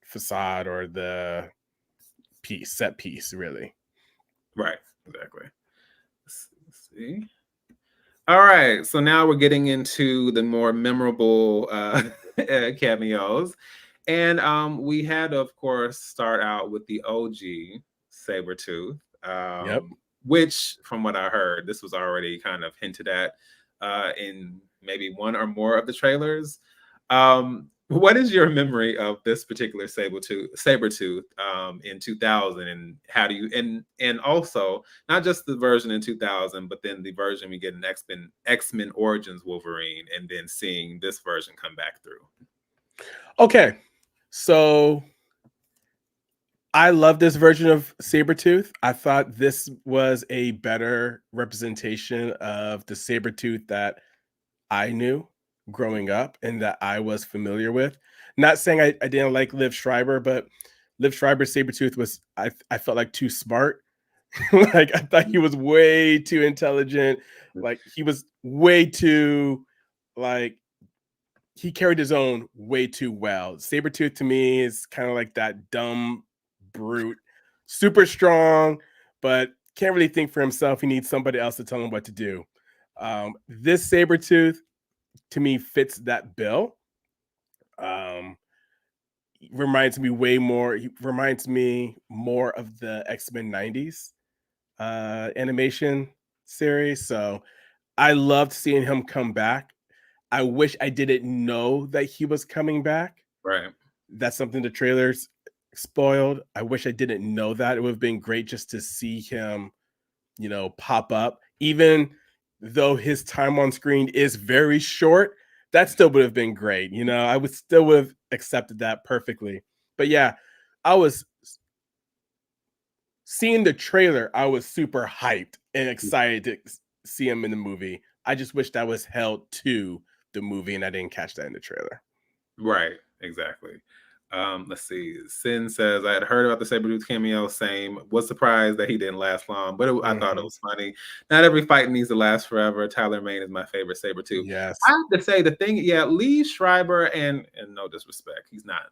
facade or the set piece, really. Right, exactly. Let's see. All right, so now we're getting into the more memorable cameos. And we had to, of course, start out with the OG Sabretooth, Yep. which, from what I heard, this was already kind of hinted at in maybe one or more of the trailers. What is your memory of this particular Sabretooth in 2000, and how do you and also not just the version in 2000, but then the version we get in X-Men Origins Wolverine, and then seeing this version come back through? Okay, so I love this version of Sabretooth. I thought this was a better representation of the Sabretooth that I knew growing up and that I was familiar with. Not saying I didn't like Liv Schreiber, but Liv Schreiber's Sabretooth was, I felt like, too smart. Like, I thought he was way too intelligent. Like, he was way too, like, he carried his own way too well. Sabretooth to me is kind of like that dumb brute, super strong, but can't really think for himself. He needs somebody else to tell him what to do. This Sabretooth to me fits that bill. Reminds me way more. He reminds me more of the X-Men 90s animation series. So I loved seeing him come back. I wish I didn't know that he was coming back. Right. That's something the trailers spoiled. I wish I didn't know that. It would have been great just to see him, pop up. Even though his time on screen is very short, that still would have been great. I would have accepted that perfectly. But yeah, I was seeing the trailer. I was super hyped and excited to see him in the movie. I just wish that was held to the movie and I didn't catch that in the trailer. Right, exactly. Let's see. Sin says, I had heard about the Sabretooth cameo, same. Was surprised that he didn't last long, but I thought it was funny. Not every fight needs to last forever. Tyler Mane is my favorite Sabretooth. Yes. I have to say the thing, yeah, Lee Schreiber, and no disrespect, he's not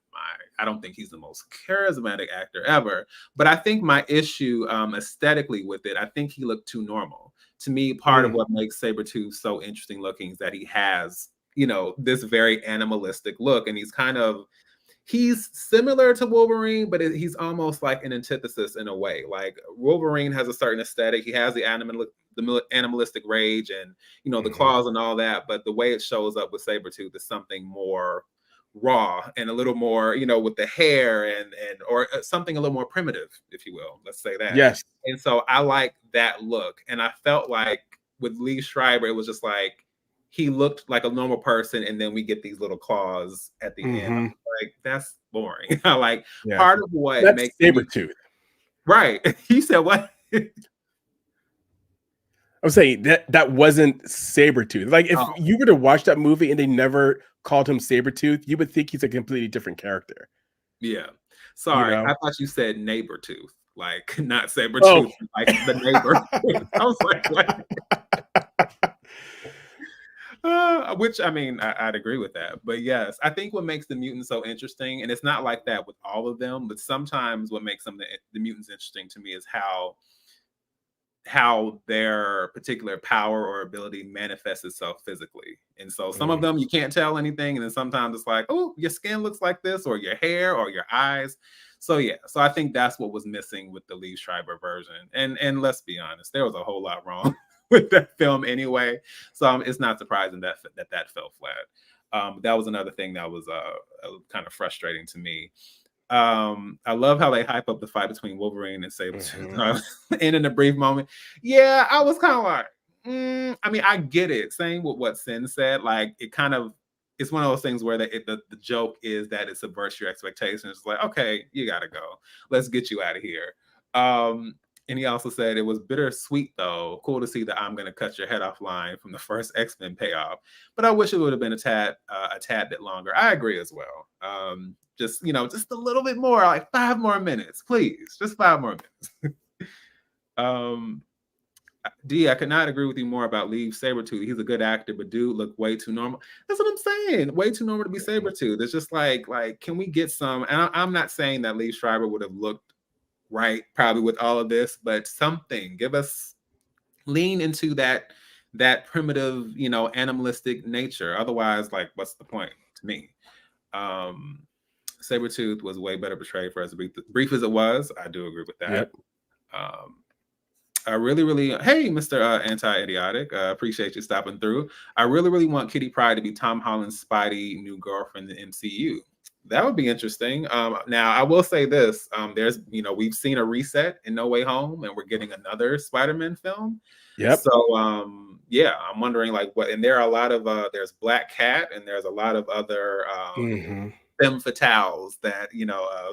I don't think he's the most charismatic actor ever, but I think my issue aesthetically with it, I think he looked too normal. To me, part of what makes Sabretooth so interesting looking is that he has, this very animalistic look, and he's similar to Wolverine, but he's almost like an antithesis in a way. Like Wolverine has a certain aesthetic. He has the animalistic rage and, the claws and all that. But the way it shows up with Sabretooth is something more raw and a little more, with the hair or something a little more primitive, if you will. Let's say that. Yes. And so I like that look. And I felt like with Lee Schreiber, it was just like, he looked like a normal person, and then we get these little claws at the end. Like, that's boring. Like, part of what that's makes Sabretooth. Right. You said what? I'm saying that wasn't Sabretooth. Like, if you were to watch that movie and they never called him Sabretooth, you would think he's a completely different character. Yeah. Sorry. I thought you said neighbor tooth. Like, not Sabretooth, Oh. like the neighbor. I was like, what? Which, I mean, I'd agree with that. But yes, I think what makes the mutants so interesting, and it's not like that with all of them, but sometimes what makes some of the mutants interesting to me is how their particular power or ability manifests itself physically. And so some of them you can't tell anything, and then sometimes it's like, oh, your skin looks like this, or your hair, or your eyes. So yeah, so I think that's what was missing with the Lee Schreiber version. And let's be honest, there was a whole lot wrong with that film anyway. So it's not surprising that fell flat. That was another thing that was kind of frustrating to me. I love how they hype up the fight between Wolverine and Sabretooth. And in a brief moment, yeah, I was kind of like, I mean, I get it. Same with what Sin said. Like, it kind of, it's one of those things where the joke is that it subverts your expectations. It's like, okay, you gotta go. Let's get you out of here. And he also said it was bittersweet, though. Cool to see the "I'm gonna cut your head off" line from the first X-Men payoff, but I wish it would have been a tad bit longer. I agree as well. Just just a little bit more, like 5 more minutes, please. Just 5 more minutes. D, I could not agree with you more about Leave Sabretooth. He's a good actor, but dude look way too normal. That's what I'm saying. Way too normal to be Sabretooth. It's just like, can we get some? And I'm not saying that Lee Schreiber would have looked right probably with all of this, but something. Give us, lean into that primitive, animalistic nature. Otherwise, like, what's the point to me? Sabretooth was way better portrayed for as brief as it was. I do agree with that. Yep. I really, hey, Mr. Anti-Idiotic, appreciate you stopping through. I really want Kitty Pryde to be Tom Holland's Spidey new girlfriend in the MCU. That would be interesting. Now, I will say this. There's, we've seen a reset in No Way Home, and we're getting another Spider-Man film. Yep. So, yeah, I'm wondering, like, what, and there are a lot of, there's Black Cat, and there's a lot of other femme fatales that,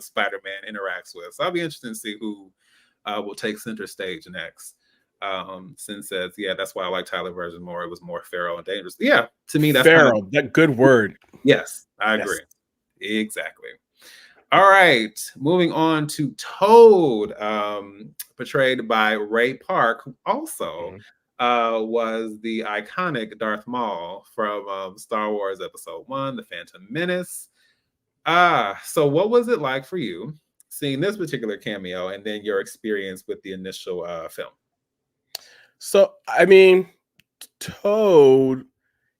Spider-Man interacts with. So I'll be interested to see who will take center stage next. Sin says, yeah, that's why I like Tyler version more. It was more feral and dangerous. Yeah, to me, that's feral. That good word. Yes, I agree. Exactly. All right, moving on to Toad, portrayed by Ray Park, who also was the iconic Darth Maul from Star Wars Episode 1, The Phantom Menace. So what was it like for you seeing this particular cameo and then your experience with the initial film? So, I mean, Toad,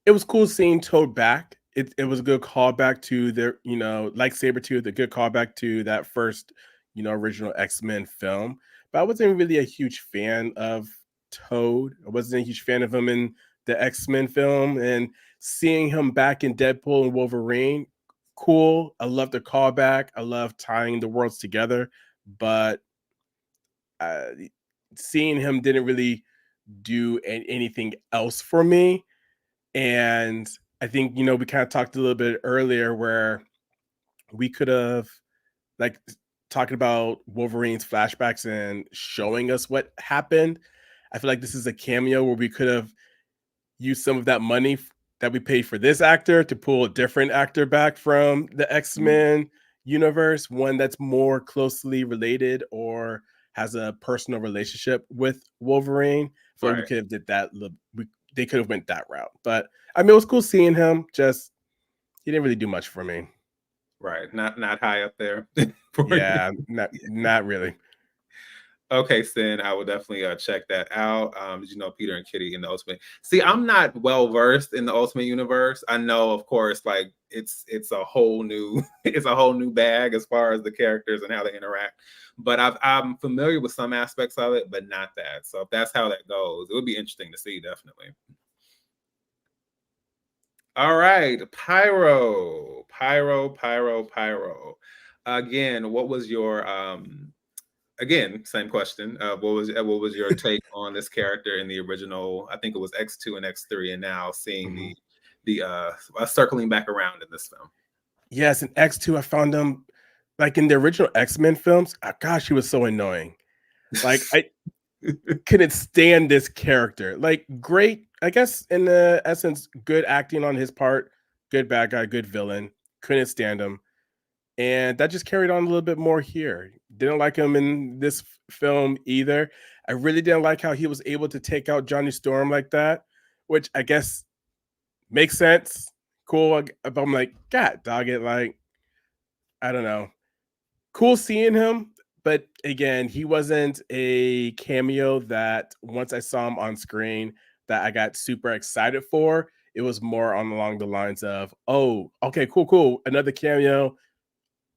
it was cool seeing Toad back. It was a good callback to their, like Sabretooth, a good callback to that first, original X-Men film. But I wasn't really a huge fan of Toad. I wasn't a huge fan of him in the X-Men film. And seeing him back in Deadpool and Wolverine, cool. I love the callback. I love tying the worlds together. But seeing him didn't really do anything else for me. And I think, we kind of talked a little bit earlier where we could have, like, talking about Wolverine's flashbacks and showing us what happened. I feel like this is a cameo where we could have used some of that money that we paid for this actor to pull a different actor back from the X-Men universe, one that's more closely related or has a personal relationship with Wolverine. So we could have did that. They could have went that route. But I mean, it was cool seeing him. Just he didn't really do much for me. Right, not high up there. Yeah, not really. Okay, Sin, I will definitely check that out. Did you know Peter and Kitty in the Ultimate? See, I'm not well versed in the Ultimate Universe. I know, of course, like it's a whole new bag as far as the characters and how they interact. But I'm familiar with some aspects of it, but not that. So if that's how that goes, it would be interesting to see, definitely. All right, Pyro. Again, what was your again, same question. What was your take on this character in the original? I think it was X2 and X3, and now seeing the circling back around in this film. Yes, in X2, I found him like in the original X-Men films. Gosh, he was so annoying. Like I couldn't stand this character. Like, great, I guess in the essence, good acting on his part, good bad guy, good villain. Couldn't stand him. And that just carried on a little bit more here. Didn't like him in this film either. I really didn't like how he was able to take out Johnny Storm like that, which I guess makes sense. Cool. But I'm like, God, dog it. Like, I don't know. Cool seeing him. But again, he wasn't a cameo that once I saw him on screen that I got super excited for. It was more along the lines of, oh, okay, cool. Another cameo.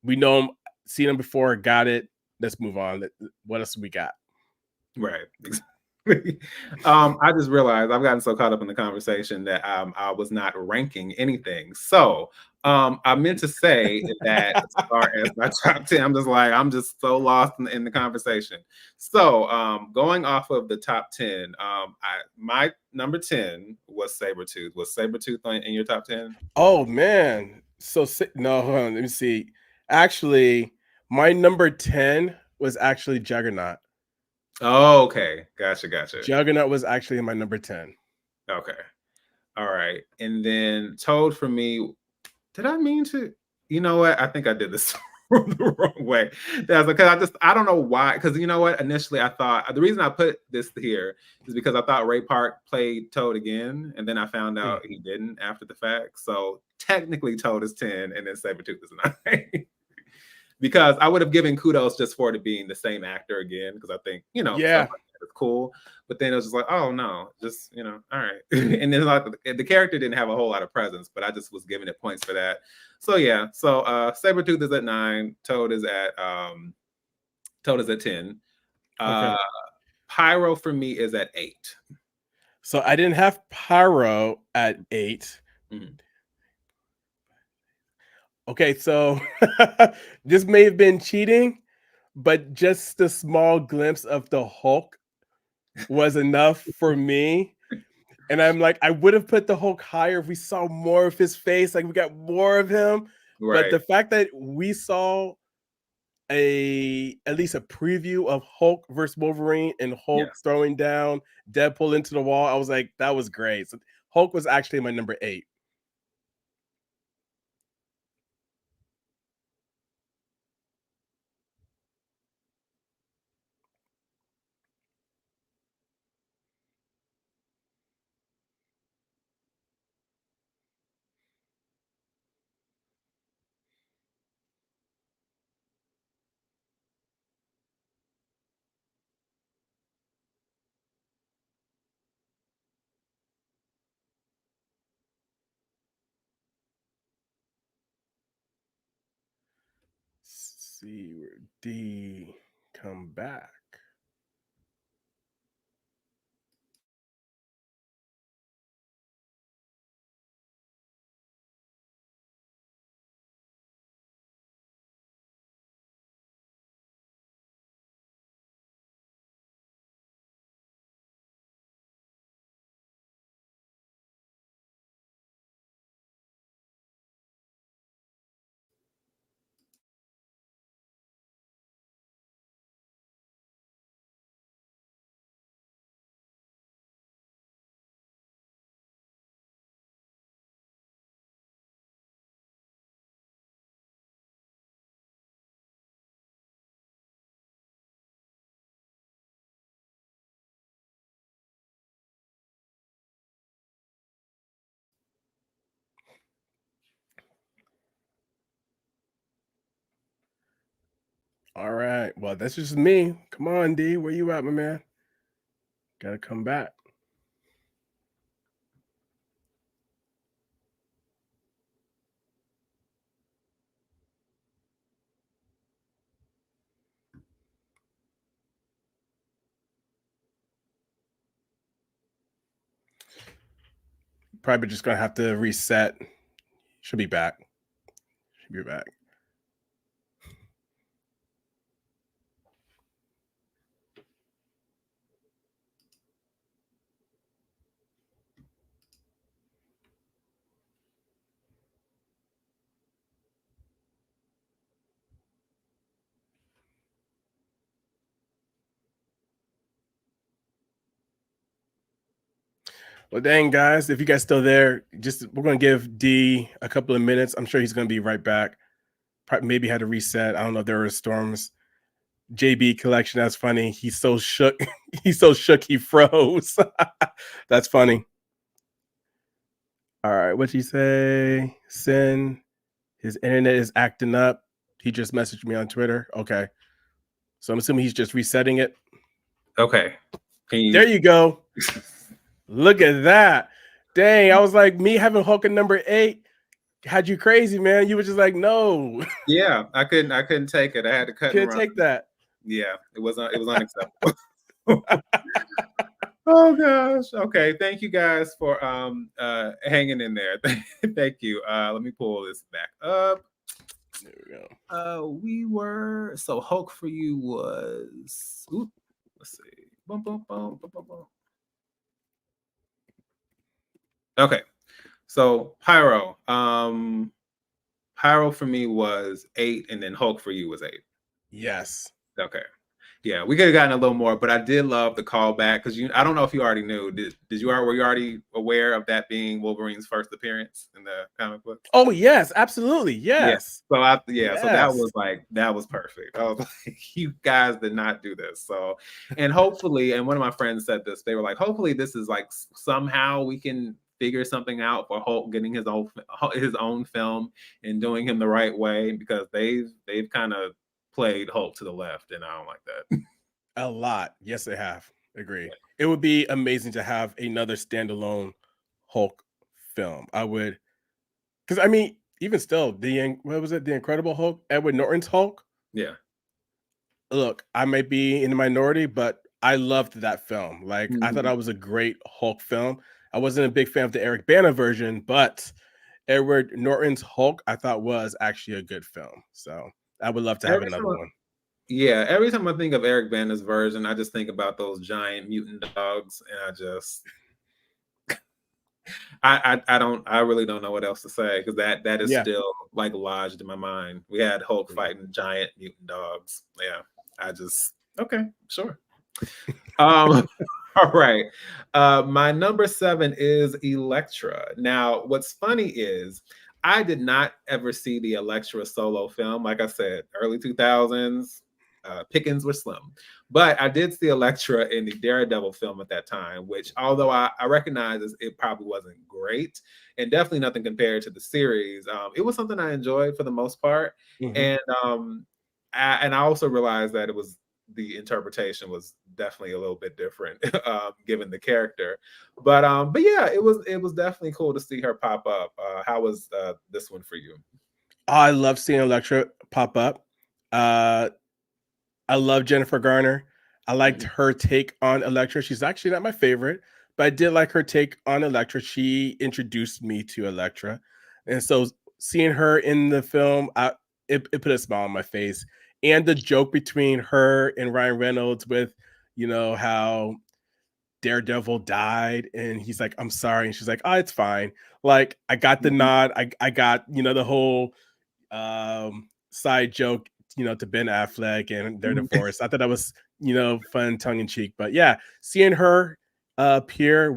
We know him, seen him before, got it. Let's move on. What else we got? Right. I just realized I've gotten so caught up in the conversation that I was not ranking anything. So I meant to say that as far as my top 10, I'm just so lost in the conversation. So going off of the top 10, my number 10 was Sabretooth. Was Sabretooth in your top 10? Oh man. So no, hold on, let me see. Actually, my number 10 was actually Juggernaut. Oh, okay. Gotcha. Juggernaut was actually my number 10. Okay. All right. And then Toad for me, did I mean to? You know what? I think I did this the wrong way. That's because I don't know why. Because you know what? Initially, I thought the reason I put this here is because I thought Ray Park played Toad again, and then I found out he didn't after the fact. So technically, Toad is 10, and then Sabretooth is 9. Because I would have given kudos just for it being the same actor again, because I think, Yeah. stuff like that is cool. But then it was just like, oh no, just, all right. And then like the character didn't have a whole lot of presence, but I just was giving it points for that. So yeah, so Sabretooth is at 9, Toad is at 10. Okay. Pyro for me is at 8. So I didn't have Pyro at 8. Mhm. Okay, so this may have been cheating, but just the small glimpse of the Hulk was enough for me. And I'm like, I would have put the Hulk higher if we saw more of his face, like we got more of him. But Right. the fact that we saw at least a preview of Hulk versus Wolverine and Hulk Yes. throwing down Deadpool into the wall, I was like, that was great. So Hulk was actually my number 8. See where D come back. All right. Well, that's just me. Come on, D. Where you at, my man? Gotta come back. Probably just gonna have to reset. Should be back. Should be back. Well, dang, guys, if you guys still there, we're gonna give D a couple of minutes. I'm sure he's gonna be right back. Maybe had to reset. I don't know if there were storms. JB collection, that's funny. He's so shook. He's so shook he froze. That's funny. All right, what'd you say? Sin, his internet is acting up. He just messaged me on Twitter. Okay. So I'm assuming he's just resetting it. Okay. There you go. Look at that. Dang, I was like, me having Hulk at number 8 had you crazy, man. You were just like, no. Yeah, I couldn't take it. I had to cut and Can't run. take that. Yeah, it was unacceptable. Oh gosh. Okay. Thank you guys for hanging in there. Thank you. Let me pull this back up. There we go. We were so Hulk for you was let's see. Bum, bum, bum, bum, bum, bum. Okay. So Pyro. Pyro for me was 8, and then Hulk for you was 8. Yes. Okay. Yeah, we could have gotten a little more, but I did love the callback because I don't know if you already knew. Were you already aware of that being Wolverine's first appearance in the comic book? Oh yes, absolutely. Yeah. Yes. So that Yes. was perfect. I was like, you guys did not do this. So, and hopefully, and one of my friends said this, they were like, hopefully this is like somehow we can figure something out for Hulk getting his own film and doing him the right way, because they've kind of played Hulk to the left, and I don't like that. A lot. Yes, they have. Agree. It would be amazing to have another standalone Hulk film. I would, because I mean, even still, what was it? The Incredible Hulk, Edward Norton's Hulk. Yeah. Look, I might be in the minority, but I loved that film. Like, I thought Mhm. that was a great Hulk film. I wasn't a big fan of the Eric Bana version, but Edward Norton's Hulk, I thought was actually a good film. So I would love to have Every another time, one. yeah, every time I think of Eric Bana's version, I just think about those giant mutant dogs, and I really don't know what else to say, because that is Yeah. still like lodged in my mind. We had Hulk Yeah. fighting giant mutant dogs. Yeah, okay, sure. Um, all right. My number 7 is Elektra. Now, what's funny is I did not ever see the Elektra solo film. Like I said, early 2000s, pickings were slim. But I did see Elektra in the Daredevil film at that time, which, although I recognize it probably wasn't great, and definitely nothing compared to the series, it was something I enjoyed for the most part. Mhm. And I also realized that the interpretation was definitely a little bit different, given the character. But yeah, it was definitely cool to see her pop up. How was this one for you? I love seeing Elektra pop up. Uh, I love Jennifer Garner. I liked Mhm. her take on Elektra. She's actually not my favorite, but I did like her take on Elektra. She introduced me to Elektra. And so seeing her in the film, it put a smile on my face. And the joke between her and Ryan Reynolds with, how Daredevil died and he's like, I'm sorry. And she's like, oh, it's fine. Like, I got the Mhm. nod. I got, the whole side joke, to Ben Affleck and their Mhm. divorce. I thought that was, fun, tongue in cheek. But yeah, seeing her appear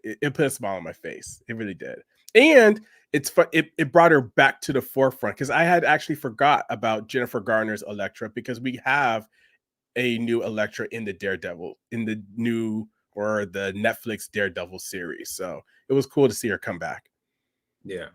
it put a smile on my face. It really did. And it's fun. It brought her back to the forefront because I had actually forgot about Jennifer Garner's Elektra because we have a new Elektra in the new or the Netflix Daredevil series. So it was cool to see her come back. Yeah,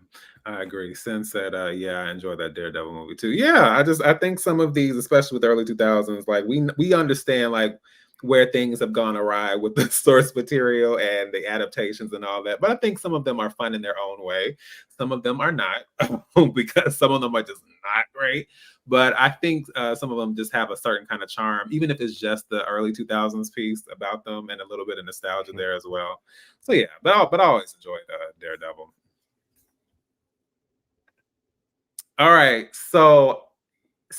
I agree. Since that, yeah, I enjoyed that Daredevil movie too. Yeah, I think some of these, especially with the early 2000s, like we understand like where things have gone awry with the source material and the adaptations and all that. But I think some of them are fun in their own way. Some of them are not, because some of them are just not great. But I think some of them just have a certain kind of charm, even if it's just the early 2000s piece about them and a little bit of nostalgia there as well. So yeah, but I always enjoyed Daredevil. All right. So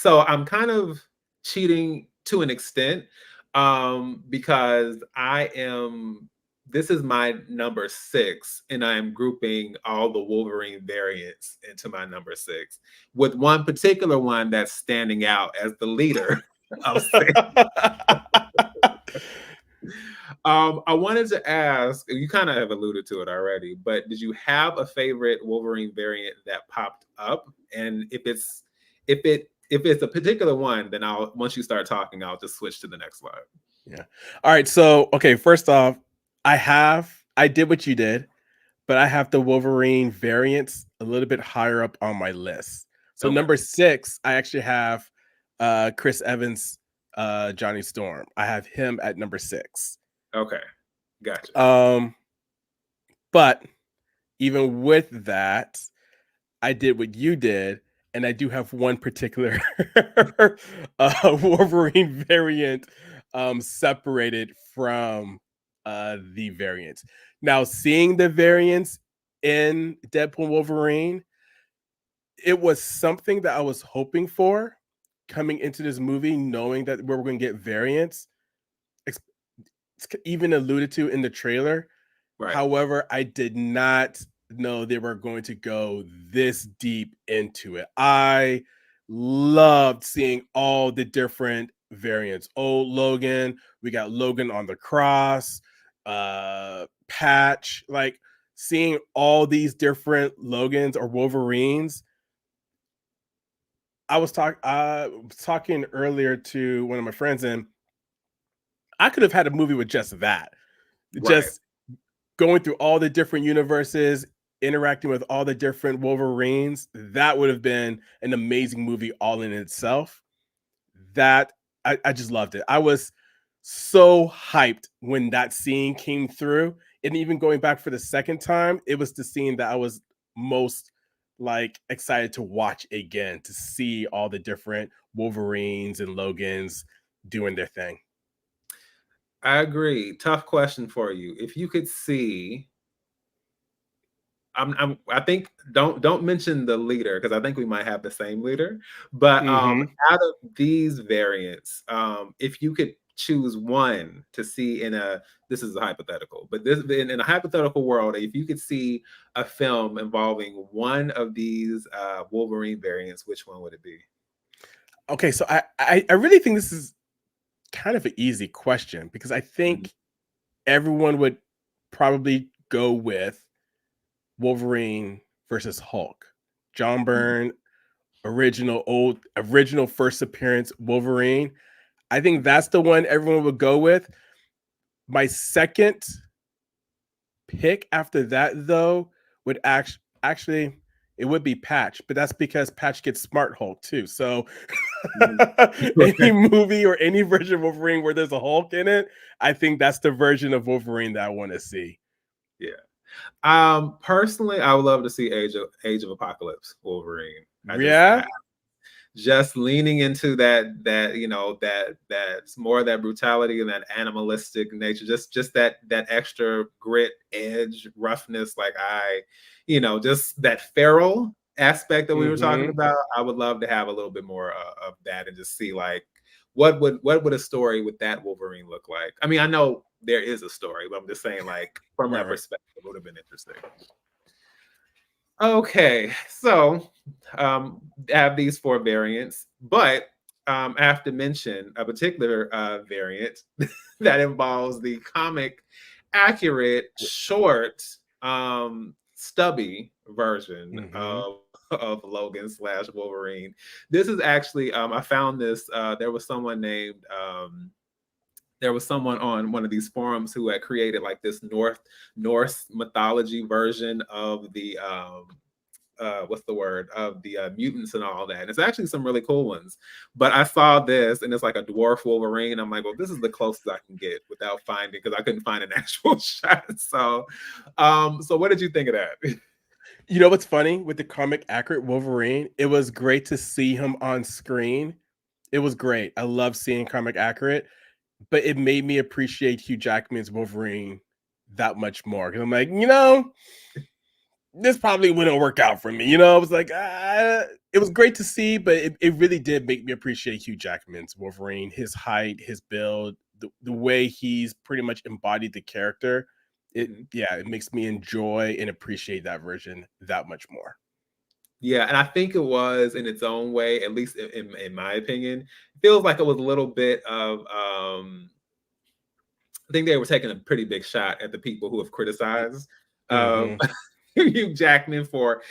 I'm kind of cheating to an extent, because I am this is my number 6, and I am grouping all the Wolverine variants into my number 6, with one particular one that's standing out as the leader of 6. I wanted to ask, you kind of have alluded to it already, but did you have a favorite Wolverine variant that popped up? And if it's a particular one, then I'll once you start talking, I'll just switch to the next slide. Yeah. All right. So, okay, first off, I did what you did, but I have the Wolverine variants a little bit higher up on my list. So Okay. number 6, I actually have Chris Evans, Johnny Storm. I have him at number 6. Okay. Gotcha. Um, but even with that, I did what you did, and I do have one particular Wolverine variant separated from the variants. Now, seeing the variants in Deadpool Wolverine, it was something that I was hoping for coming into this movie, knowing that we were going to get variants, it's even alluded to in the trailer. Right. However, I did not know they were going to go this deep into it. I loved seeing all the different variants. Old Logan, we got Logan on the cross, Patch, like seeing all these different Logans or Wolverines. I was talking earlier to one of my friends, and I could have had a movie with just that. Right. Just going through all the different universes, interacting with all the different Wolverines. That would have been an amazing movie all in itself. That I just loved it. I was so hyped when that scene came through. And even going back for the second time, it was the scene that I was most like excited to watch again, to see all the different Wolverines and Logans doing their thing. I agree. Tough question for you. If you could see, I think don't mention the leader because I think we might have the same leader. But Mm-hmm. out of these variants, if you could choose one to see in a, this is a hypothetical, but this in a hypothetical world, if you could see a film involving one of these Wolverine variants, which one would it be? Okay, so I really think this is kind of an easy question because I Mhm. think everyone would probably go with Wolverine versus Hulk. John Mhm. Byrne, original first appearance Wolverine. I think that's the one everyone would go with. My second pick after that, though, would actually it would be Patch, but that's because Patch gets Smart Hulk too. So Mhm. any movie or any version of Wolverine where there's a Hulk in it, I think that's the version of Wolverine that I want to see. Yeah. Personally, I would love to see Age of Apocalypse Wolverine. Yeah. Just leaning into that you know that's more of that brutality and that animalistic nature, just that extra grit, edge, roughness, like just that feral aspect that we were talking Mm-hmm. about. I would love to have a little bit more of that and just see like what would a story with that Wolverine look like. I mean, I know there is a story, but I'm just saying like from that Right. perspective it would have been interesting. Okay, so have these four variants, but I have to mention a particular variant that involves the comic accurate, short, stubby version Mm-hmm. of Logan slash Wolverine. This is actually I found this. There was someone on one of these forums who had created like this Norse mythology version of the what's the word of the mutants and all that. And it's actually some really cool ones. But I saw this and it's like a dwarf Wolverine. I'm like, well, this is the closest I can get without finding because I couldn't find an actual shot. So what did you think of that? You know what's funny with the comic accurate Wolverine? It was great to see him on screen. It was great. I love seeing comic accurate, but it made me appreciate Hugh Jackman's Wolverine that much more. Because I'm like, this probably wouldn't work out for me. I was like, it was great to see, but it really did make me appreciate Hugh Jackman's Wolverine, his height, his build, the way he's pretty much embodied the character. Mhm. It makes me enjoy and appreciate that version that much more. Yeah, and I think it was in its own way, at least in my opinion, feels like it was a little bit of I think they were taking a pretty big shot at the people who have criticized Mm-hmm. Hugh Jackman for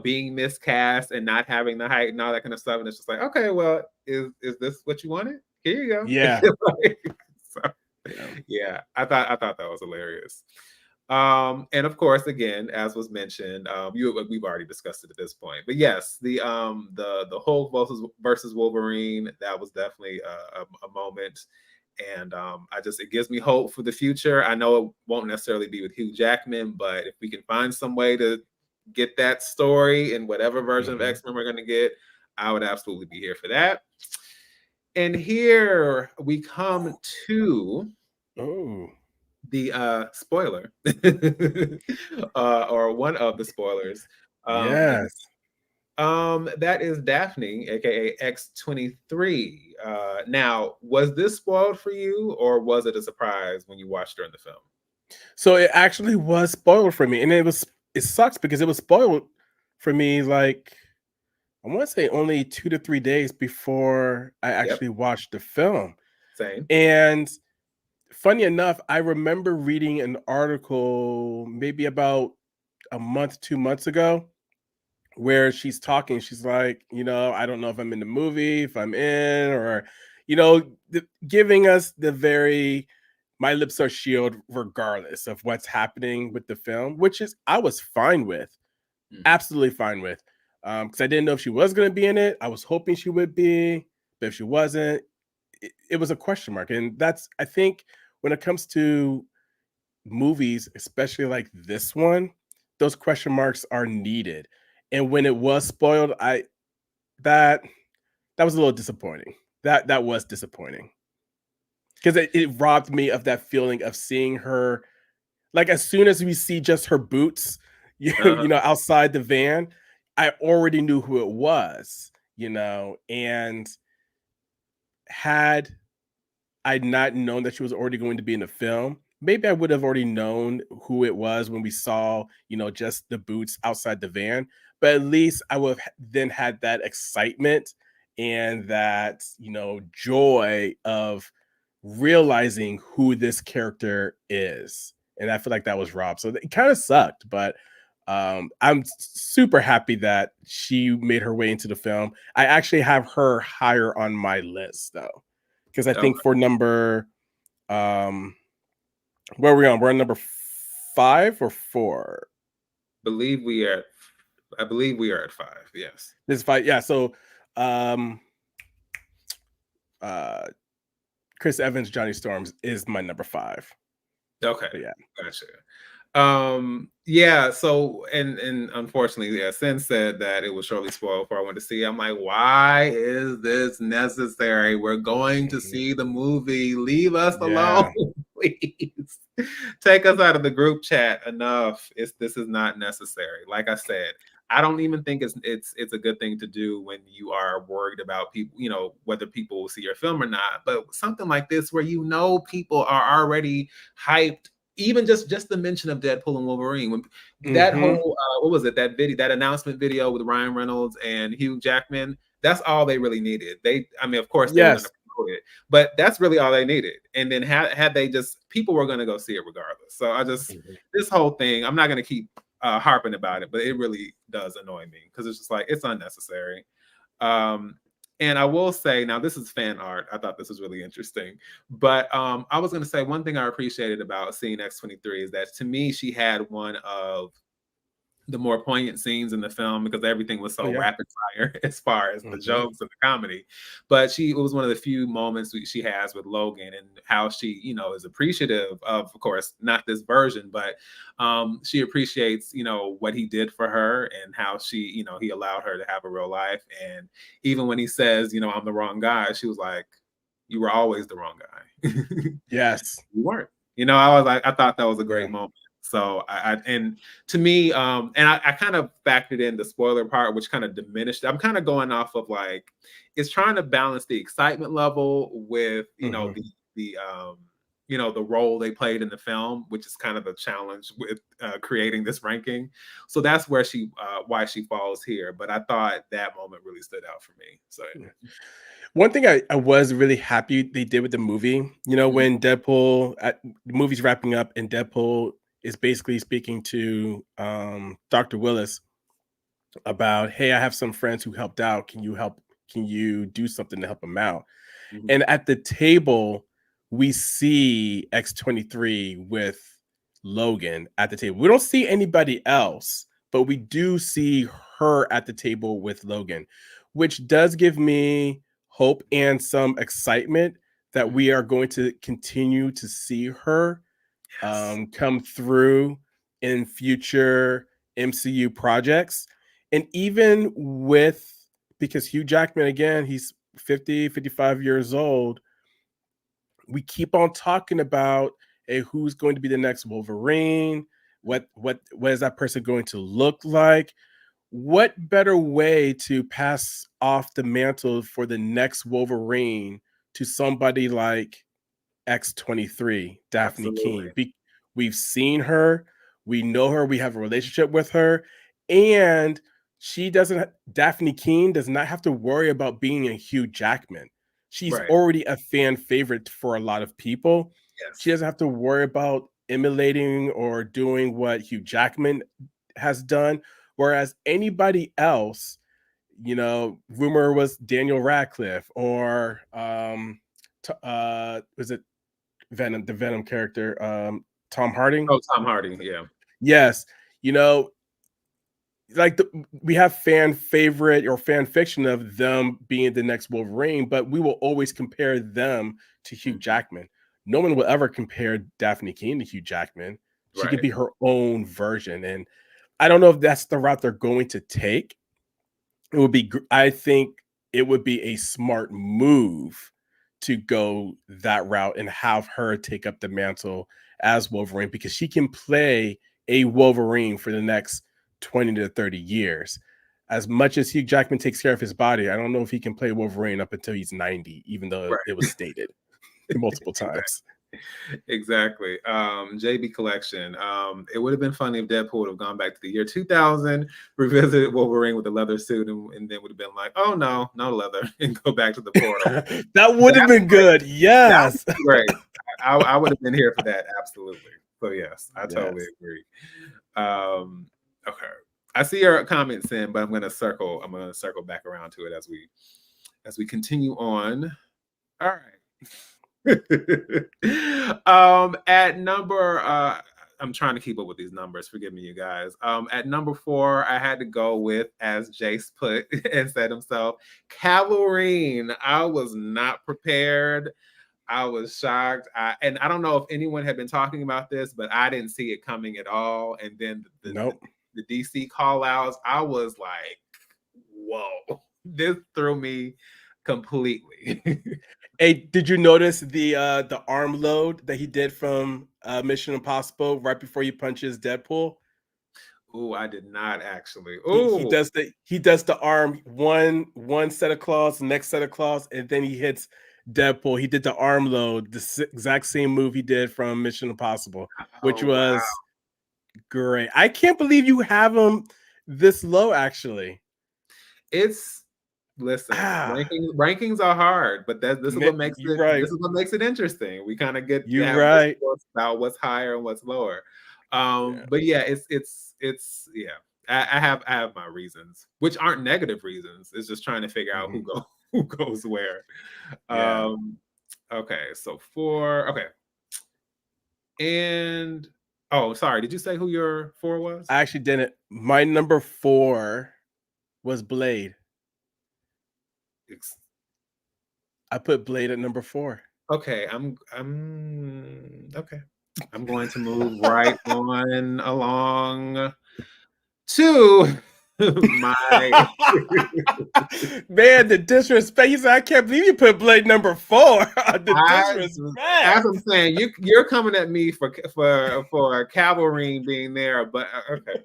being miscast and not having the height and all that kind of stuff. And it's just like, okay, well, is this what you wanted? Here you go. Yeah. Like, so, Yeah. yeah, I thought that was hilarious. And of course, again, as was mentioned, we've already discussed it at this point. But yes, the Hulk versus Wolverine, that was definitely a moment. And it gives me hope for the future. I know it won't necessarily be with Hugh Jackman, but if we can find some way to get that story in whatever version of Mm-hmm. X-Men we're going to get, I would absolutely be here for that. And here we come to Oh. the spoiler, or one of the spoilers. And Yes. that is Daphne, aka X-23. Now, was this spoiled for you, or was it a surprise when you watched her in the film? So it actually was spoiled for me, and it sucks because it was spoiled for me like I want to say only 2 to 3 days before I Yep, actually watched the film. same. And funny enough, I remember reading an article maybe about a month, 2 months ago where she's talking. She's like, I don't know if I'm in the movie, if I'm in, or, giving us the very, my lips are sealed regardless of what's happening with the film, which is, I was fine with, Mhm. absolutely fine with. Because I didn't know if she was going to be in it. I was hoping she would be, but if she wasn't, it was a question mark. And that's, I think, when it comes to movies, especially like this one, those question marks are needed. And when it was spoiled, that that was a little disappointing. That was disappointing because it robbed me of that feeling of seeing her. Like as soon as we see just her boots, Uh-huh. outside the van, I already knew who it was, and had I'd not known that she was already going to be in the film, maybe I would have already known who it was when we saw, just the boots outside the van. But at least I would have then had that excitement and that, joy of realizing who this character is. And I feel like that was robbed. So it kind of sucked, but I'm super happy that she made her way into the film. I actually have her higher on my list though, because I think Okay. for number where are we on? We're on number 5 or 4. Believe we are. I believe we are at 5. Yes. This is 5. Yeah. So, um, uh, Chris Evans, Johnny Storms is my number 5. Okay. But yeah. Gotcha. Yeah, so and unfortunately, yeah, Sin said that it was shortly spoiled before I went to see. I'm like, why is this necessary? We're going to Mhm. see the movie. Leave us alone, Yeah. please. Take us out of the group chat. Enough. This is not necessary. Like I said, I don't even think it's a good thing to do when you are worried about people, whether people will see your film or not. But something like this where people are already hyped, even just the mention of Deadpool and Wolverine, when that Hmm. whole what was it, that announcement video with Ryan Reynolds and Hugh Jackman, that's all they really needed. I mean, of course they were going to Yes. promote it, but that's really all they needed. And then had they just, people were going to go see it regardless. So Mhm. this whole thing, I'm not going to keep harping about it, but it really does annoy me because it's just like, it's unnecessary. Um, and I will say, now this is fan art. I thought this was really interesting. But I was going to say, one thing I appreciated about seeing X-23 is that, to me, she had one of the more poignant scenes in the film, because everything was Oh so yeah. rapid fire as far as the Hmm. jokes and the comedy. But it was one of the few moments she has with Logan, and how she, is appreciative of course, not this version, but she appreciates, what he did for her, and how he allowed her to have a real life. And even when he says, I'm the wrong guy, she was like, you were always the wrong guy. Yes. You weren't. I was like, I thought that was a great Yeah. moment. So and to me, and I kind of factored in the spoiler part, which kind of diminished. I'm kind of going off of like, it's trying to balance the excitement level with, Hmm. the role they played in the film, which is kind of a challenge with creating this ranking. So that's why she falls here. But I thought that moment really stood out for me. So One thing I was really happy they did with the movie, yeah. when the movie's wrapping up and Deadpool is basically speaking to Dr. Willis about, hey, I have some friends who helped out. Can you do something to help them out? Mhm. And at the table, we see X-23 with Logan at the table. We don't see anybody else, but we do see her at the table with Logan, which does give me hope and some excitement that Mhm. we are going to continue to see her Yes. come through in future MCU projects. And even because Hugh Jackman, again, he's 50, 55 years old, we keep on talking about hey, who's going to be the next Wolverine? What is that person going to look like? What better way to pass off the mantle for the next Wolverine to somebody like X-23, Daphne Absolutely. Keene? We've seen her, we know her, we have a relationship with her, and Daphne Keene does not have to worry about being a Hugh Jackman. She's Right. already a fan favorite for a lot of people. She Yes. doesn't have to worry about emulating or doing what Hugh Jackman has done. Whereas anybody else, rumor was Daniel Radcliffe or was it Venom, the Venom character, Tom Hardy? Oh, Tom Hardy, yeah. Yes, we have fan favorite or fan fiction of them being the next Wolverine, but we will always compare them to Hugh Jackman. No one will ever compare Daphne Keene to Hugh Jackman. She could Right. be her own version, and I don't know if that's the route they're going to take. I think it would be a smart move to go that route and have her take up the mantle as Wolverine, because she can play a Wolverine for the next 20 to 30 years. As much as Hugh Jackman takes care of his body, I don't know if he can play Wolverine up until he's 90, even though it was stated multiple times. Exactly. JB Collection. It would have been funny if Deadpool would have gone back to the year 2000, revisited Wolverine with a leather suit, and then would have been like, oh no leather, and go back to the portal. That would have been good. Yes. Great. I would have been here for that. Absolutely. So yes, I totally agree. Okay. I see your comments in, but I'm gonna circle back around to it as we continue on. All right. At number I'm trying to keep up with these numbers. Forgive me, you guys. At number 4, I had to go with, as Jace put and said himself, Cavalrine. I was not prepared. I was shocked. And I don't know if anyone had been talking about this, but I didn't see it coming at all. And then the DC call outs, I was like, whoa, this threw me completely. Hey, did you notice the arm load that he did from Mission Impossible right before he punches Deadpool? Oh, I did not actually. He does the arm one set of claws, next set of claws, and then he hits Deadpool. He did the arm load, the exact same move he did from Mission Impossible, which was great. I can't believe you have him this low. Actually, listen. Rankings are hard, but this is what makes it. Right. This is what makes it interesting. We kind of get right about what's higher and what's lower. But yeah, it's yeah. I have my reasons, which aren't negative reasons. It's just trying to figure out who goes where. Okay, so 4. Okay, and oh, sorry. Did you say who your 4 was? I actually didn't. My number 4 was Blade. I put Blade at number 4. Okay, I'm okay. I'm going to move right on along to my man, the disrespect. He said, I can't believe you put Blade number 4. The disrespect. As I'm saying, you're coming at me for Cavalrine being there, but okay,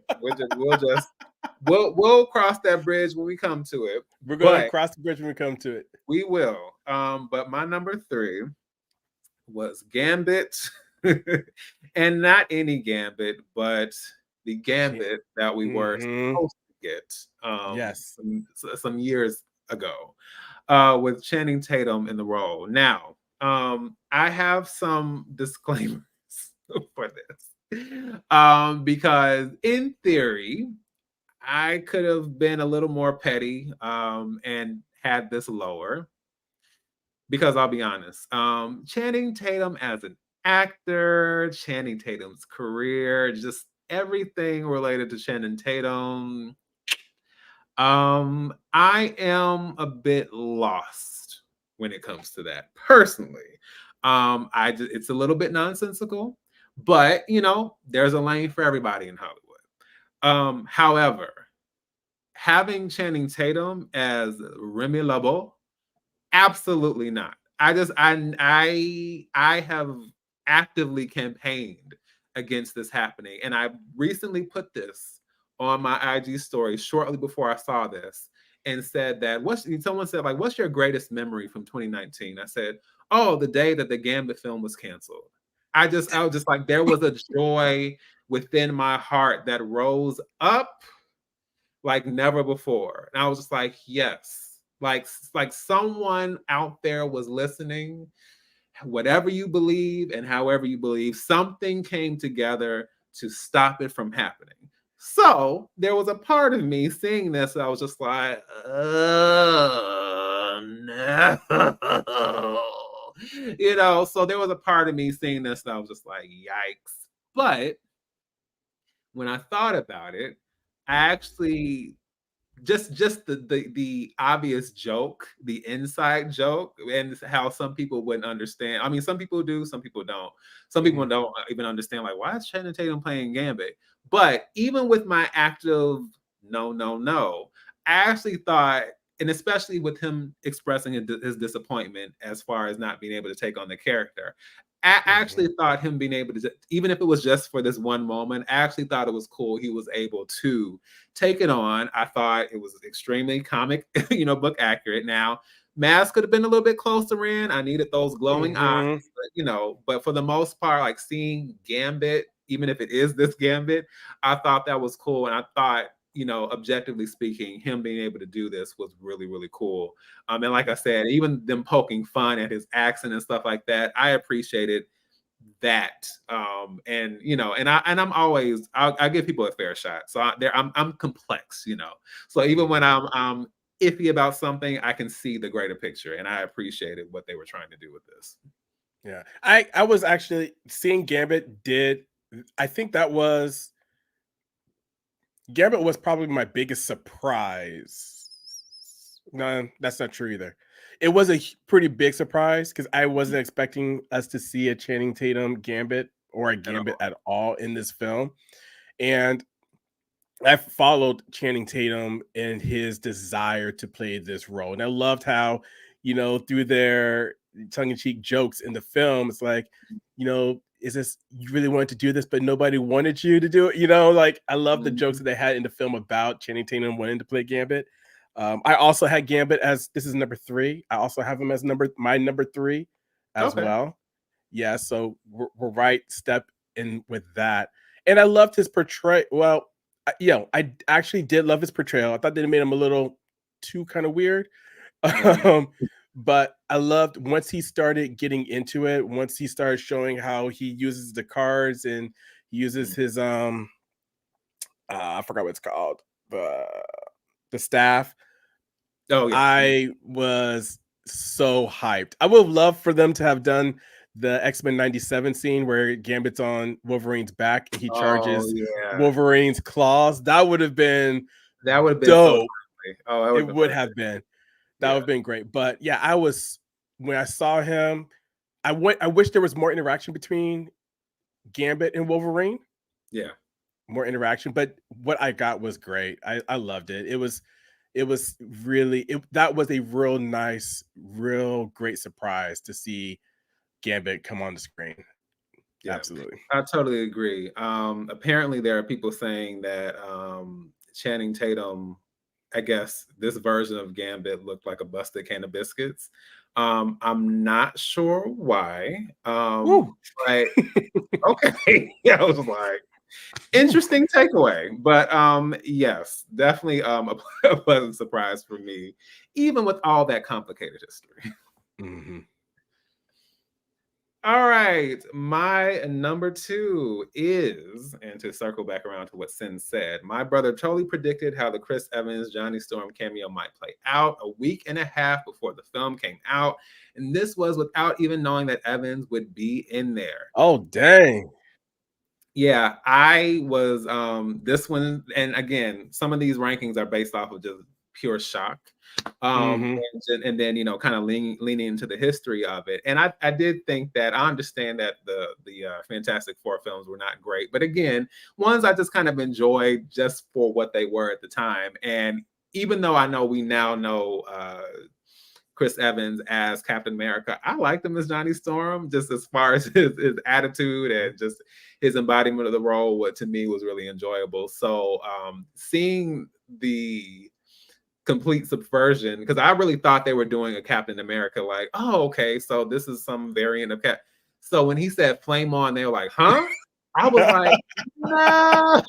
we'll cross that bridge when we come to it. We're gonna cross the bridge when we come to it. We will. But my number 3 was Gambit, and not any Gambit, but the Gambit that we were supposed to get some years ago, with Channing Tatum in the role. Now, I have some disclaimers for this, because in theory, I could have been a little more petty and had this lower. Because I'll be honest, Channing Tatum as an actor, Channing Tatum's career, just everything related to Channing Tatum, I am a bit lost when it comes to that personally. It's a little bit nonsensical, but there's a lane for everybody in Hollywood. However, having Channing Tatum as Remy LeBeau, absolutely not. I have actively campaigned against this happening. And I recently put this on my IG story shortly before I saw this and said that someone said, like, what's your greatest memory from 2019? I said, oh, the day that the Gambit film was canceled. I was just like, there was a joy within my heart that rose up like never before. And I was just like, yes, like someone out there was listening. Whatever you believe and however you believe, something came together to stop it from happening. So there was a part of me seeing this, I was just like, oh no. You know, so there was a part of me seeing this and I was just like, yikes. But when I thought about it, I actually just the obvious joke, the inside joke, and how some people wouldn't understand. I mean, some people do, some people don't. Some people don't even understand, like, why is Channing Tatum playing Gambit? But even with my active no, I actually thought, and especially with him expressing his disappointment as far as not being able to take on the character, I actually thought him being able to, even if it was just for this one moment, I actually thought it was cool he was able to take it on. I thought it was extremely comic, book accurate. Now, Mask could have been a little bit closer in. I needed those glowing eyes, but for the most part, like seeing Gambit, even if it is this Gambit, I thought that was cool. And I thought, objectively speaking, him being able to do this was really, really cool. And like I said, even them poking fun at his accent and stuff like that, I appreciated that. I'm always, I give people a fair shot. So I'm complex, So even when I'm iffy about something, I can see the greater picture, and I appreciated what they were trying to do with this. Yeah, I was actually seeing Gambit. I think Gambit was probably my biggest surprise. No, that's not true either. It was a pretty big surprise because I wasn't expecting us to see a Channing Tatum Gambit or a Gambit at all in this film. And I followed Channing Tatum in his desire to play this role. And I loved how, through their tongue-in-cheek jokes in the film, it's like, is this, you really wanted to do this, but nobody wanted you to do it? Like, I love the jokes that they had in the film about Channing Tatum wanting to play Gambit. I also had Gambit as, this is number 3. I also have him as my number 3 as well. Yeah, so we're right step in with that. And I loved his portrayal. Well, I actually did love his portrayal. I thought they made him a little too kind of weird. But I loved once he started getting into it, once he started showing how he uses the cards and he uses his I forgot what it's called, the staff. Oh yeah. I was so hyped. I would love for them to have done the X-Men 97 scene where Gambit's on Wolverine's back and he charges Wolverine's claws. That would have been dope. So it would have been. That would have been great. But yeah, when I saw him, I wish there was more interaction between Gambit and Wolverine. Yeah. More interaction, but what I got was great. I loved it. It was really, that was a real nice, real great surprise to see Gambit come on the screen. Yeah, absolutely. I totally agree. Apparently there are people saying that Channing Tatum, I guess this version of Gambit looked like a busted can of biscuits. I'm not sure why. But okay. Yeah, I was like, interesting takeaway. But yes, definitely a pleasant surprise for me, even with all that complicated history. All right, my number 2 is, and to circle back around to what Sin said, my brother totally predicted how the Chris Evans Johnny Storm cameo might play out a week and a half before the film came out, and this was without even knowing that Evans would be in there. Oh dang. Yeah, I was this one, and again, some of these rankings are based off of just pure shock. And then kind of leaning into the history of it. And I did think that, I understand that the Fantastic Four films were not great, but again, ones I just kind of enjoyed just for what they were at the time. And even though I know we now know Chris Evans as Captain America. I liked him as Johnny Storm, just as far as his attitude and just his embodiment of the role, what to me was really enjoyable. So seeing the complete subversion, because I really thought they were doing a Captain America, like, oh, okay, so this is some variant of Cap. So when he said flame on, they were like, huh? I was like, no.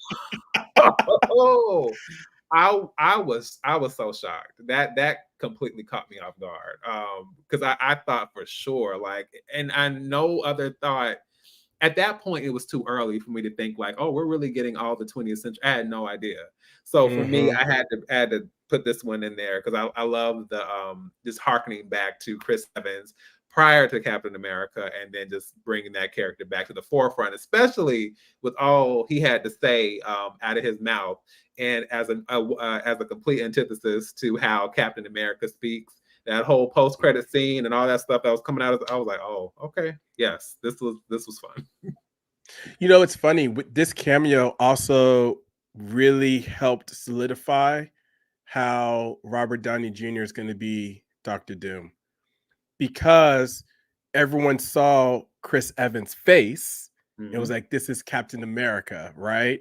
I was so shocked. That completely caught me off guard. Because I thought for sure, like, and I no other thought at that point, it was too early for me to think like, oh, we're really getting all the 20th century. I had no idea. So for me, I had to put this one in there because I love the just harkening back to Chris Evans prior to Captain America, and then just bringing that character back to the forefront, especially with all he had to say out of his mouth, and as a complete antithesis to how Captain America speaks. That whole post-credit scene and all that stuff that was coming out of, I was like, oh, okay, yes, this was fun. You know, it's funny. This cameo also really helped solidify how Robert Downey Jr. is going to be Dr. Doom, because everyone saw Chris Evans' face. It was like, this is Captain America, right?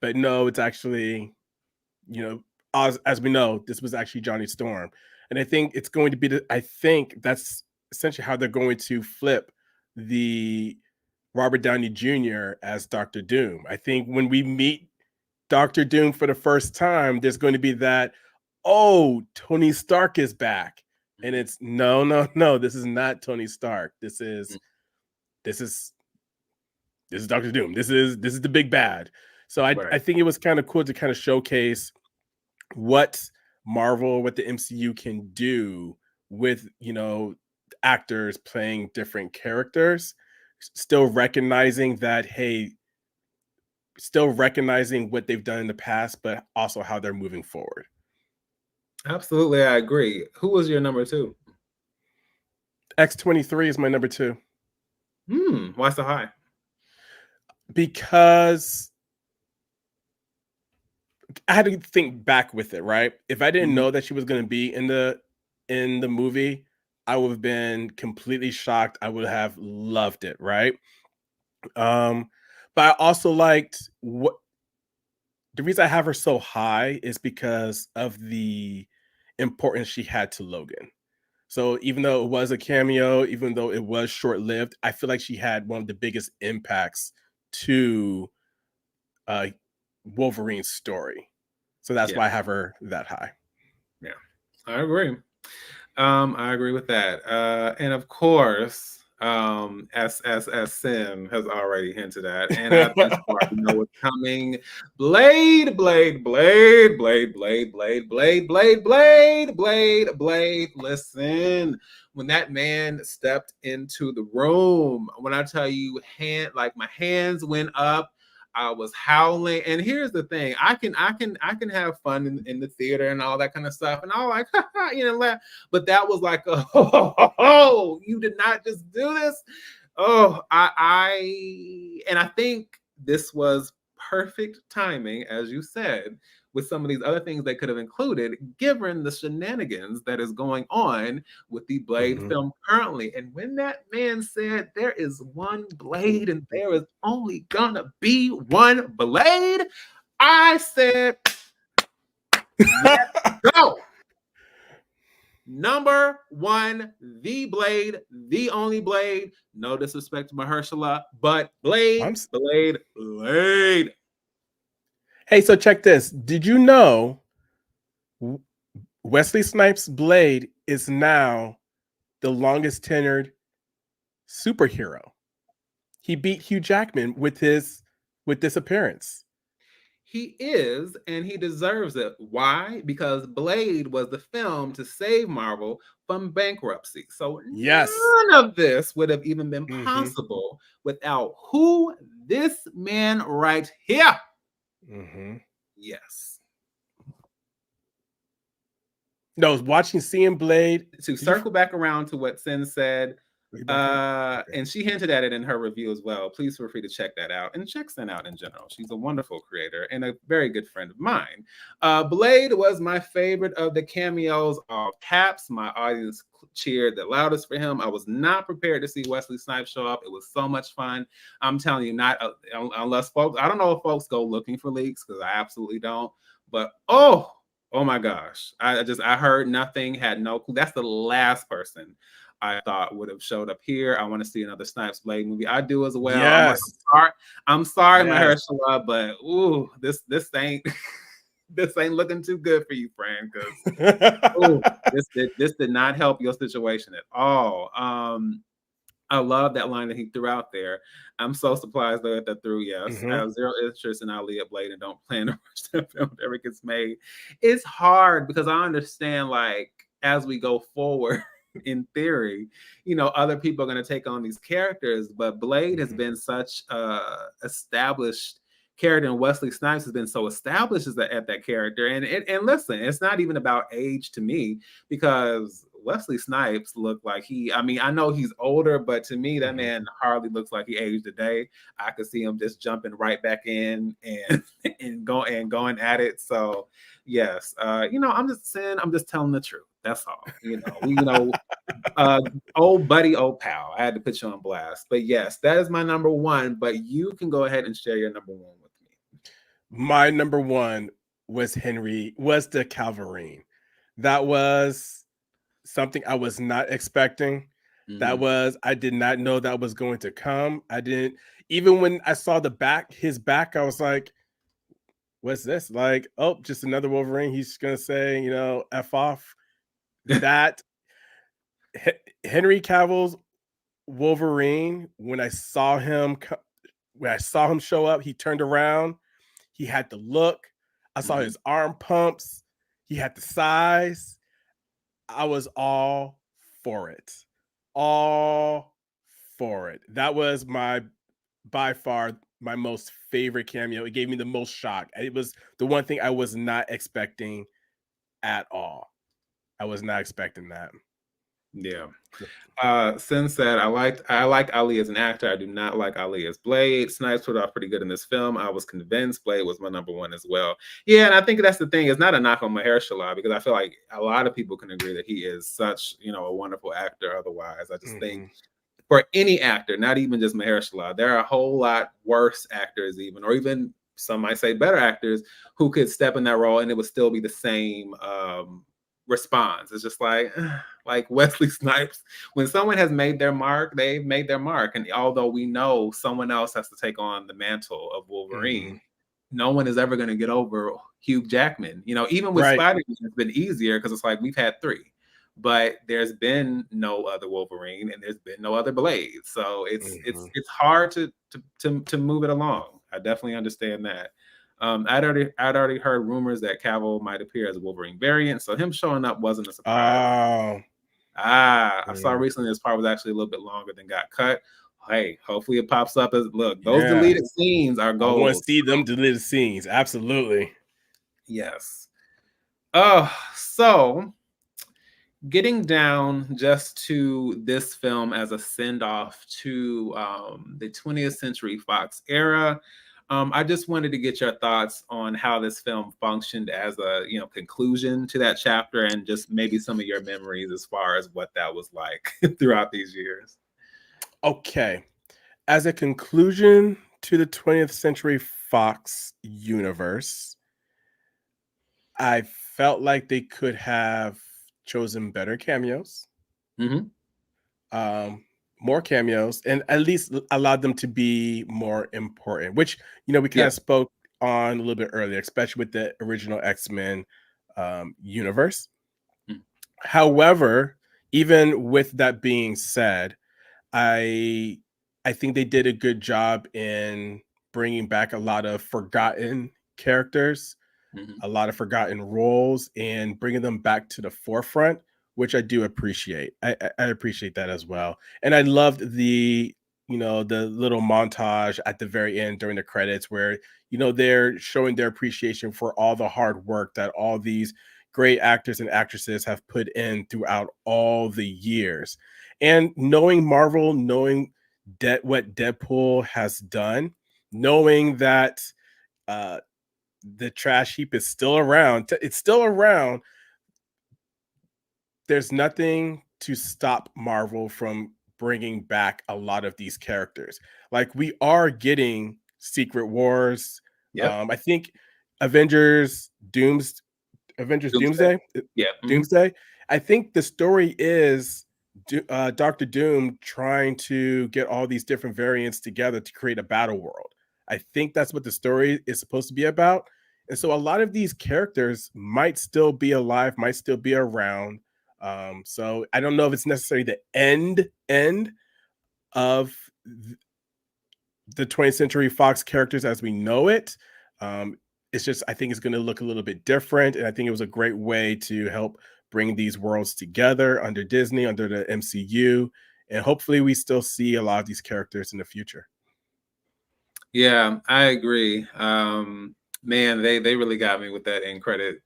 But no, it's actually, you know, as we know, this was actually Johnny Storm. And I think it's going to be, I think that's essentially how they're going to flip the Robert Downey Jr. as Dr. Doom. I think when we meet Dr. Doom for the first time, there's going to be that, oh, Tony Stark is back. And it's no, this is not Tony Stark. This is Dr. Doom. This is the big bad. So I think it was kind of cool to kind of showcase what Marvel, what the MCU can do with, you know, actors playing different characters, still recognizing that, hey, still recognizing what they've done in the past, but also how they're moving forward. Absolutely, I agree. Who was your number 2? X-23 is my number 2. Why so high? Because I had to think back with it, right? If I didn't know that she was going to be in the movie, I would have been completely shocked. I would have loved it, right? But I also liked what the reason I have her so high is because of the importance she had to Logan. So even though it was a cameo, even though it was short-lived, I feel like she had one of the biggest impacts to Wolverine's story. So that's why I have her that high. Yeah, I agree. I agree with that. And of course, as Sim has already hinted at, and I think you already know what's coming. Blade. Listen, when that man stepped into the room, when I tell you, my hands went up. I was howling, and here's the thing: I can have fun in the theater and all that kind of stuff, and all like, you know, laugh. But that was like, oh, you did not just do this. Oh, I think this was perfect timing, as you said, with some of these other things they could have included, given the shenanigans that is going on with the Blade film currently. And when that man said there is one Blade and there is only gonna be one Blade, I said, let's go. Number 1, the Blade, the only Blade. No disrespect to Mahershala, but Blade. Hey, so check this. Did you know Wesley Snipes' Blade is now the longest tenured superhero? He beat Hugh Jackman with this appearance. He is, and he deserves it. Why? Because Blade was the film to save Marvel from bankruptcy. So none of this would have even been possible without who? This man right here. Yes. No, I was seeing Blade. To circle back around to what Sin said, Okay. And she hinted at it in her review as well. Please feel free to check that out and check Sen out in general. She's a wonderful creator and a very good friend of mine. Blade was my favorite of the cameos, all caps. My audience cheered the loudest for him. I was not prepared to see Wesley Snipes show up. It was so much fun. I'm telling you, not unless folks, I don't know if folks go looking for leaks, because I absolutely don't. But oh my gosh, I heard nothing, had no clue. That's the last person I thought would have showed up here. I want to see another Snipes Blade movie. I do as well. Yes. I'm sorry, Yes. Mahershala, but ooh, this ain't this ain't looking too good for you, Fran, because this did not help your situation at all. I love that line that he threw out there. I'm so surprised though that threw. Yes, I have zero interest in Aaliyah Blade and don't plan to watch that film if it ever gets made. It's hard because I understand, like, as we go forward, in theory, other people are going to take on these characters, but Blade has been such a established character, and Wesley Snipes has been so established at that character. And listen, it's not even about age to me, because Wesley Snipes looked like I know he's older, but to me, that man hardly looks like he aged a day. I could see him just jumping right back in and going at it. So yes, I'm just telling the truth. That's all. Old buddy, old pal. I had to put you on blast. But yes, that is my number one. But you can go ahead and share your number one with me. My number one was the Calverine. That was something I was not expecting. I did not know that was going to come. Even when I saw his back, I was like, what's this? Like, oh, just another Wolverine. He's gonna say, F off. That Henry Cavill's Wolverine, when I saw him show up, he turned around. He had the look. I saw his arm pumps. He had the size. I was all for it. All for it. That was by far my most favorite cameo. It gave me the most shock. It was the one thing I was not expecting at all. I was not expecting that. Yeah. Sin said, I like Ali as an actor. I do not like Ali as Blade. Snipes put off pretty good in this film. I was convinced Blade was my number one as well. Yeah, and I think that's the thing. It's not a knock on Mahershala, because I feel like a lot of people can agree that he is such, a wonderful actor. Otherwise, I just think for any actor, not even just Mahershala, there are a whole lot worse actors, or even some might say better actors, who could step in that role and it would still be the same response. It's just like Wesley Snipes. When someone has made their mark, they've made their mark. And although we know someone else has to take on the mantle of Wolverine, no one is ever going to get over Hugh Jackman. Even with Spider-Man, it's been easier because it's like we've had three, but there's been no other Wolverine and there's been no other Blade. So it's hard to move it along. I definitely understand that. I'd already heard rumors that Cavill might appear as a Wolverine variant, so him showing up wasn't a surprise. I saw recently this part was actually a little bit longer than got cut. Hey, hopefully it pops up as look. Those deleted scenes are gold. I want to see them deleted scenes. Absolutely. Yes. So getting down just to this film as a send-off to the 20th Century Fox era. I just wanted to get your thoughts on how this film functioned as a conclusion to that chapter, and just maybe some of your memories as far as what that was like throughout these years. Okay. As a conclusion to the 20th Century Fox universe, I felt like they could have chosen better cameos. More cameos, and at least allowed them to be more important, which we kind of spoke on a little bit earlier, especially with the original X-Men universe. However, even with that being said, I think they did a good job in bringing back a lot of forgotten characters, a lot of forgotten roles, and bringing them back to the forefront, which I do appreciate. I appreciate that as well. And I loved the little montage at the very end during the credits where, they're showing their appreciation for all the hard work that all these great actors and actresses have put in throughout all the years. And knowing Marvel, knowing what Deadpool has done, knowing that the trash heap is still around, it's still around. There's nothing to stop Marvel from bringing back a lot of these characters. Like, we are getting Secret Wars. Yep. I think Avengers Doomsday. Yeah. Doomsday. I think the story is Doctor Doom trying to get all these different variants together to create a battle world. I think that's what the story is supposed to be about. And so a lot of these characters might still be alive, might still be around. So I don't know if it's necessarily the end of the 20th Century Fox characters as we know it. It's just, I think it's going to look a little bit different. And I think it was a great way to help bring these worlds together under Disney, under the MCU. And hopefully we still see a lot of these characters in the future. Yeah, I agree. Man, they really got me with that end credit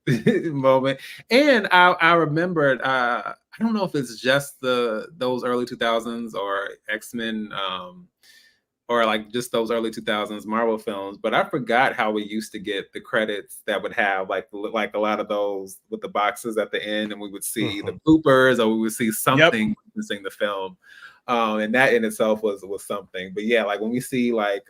moment. And I remembered, I don't know if it's just those early 2000s or X-Men, or like just those early 2000s Marvel films, but I forgot how we used to get the credits that would have like a lot of those with the boxes at the end, and we would see the bloopers, or we would see something missing the film. And that in itself was something. But yeah, like when we see like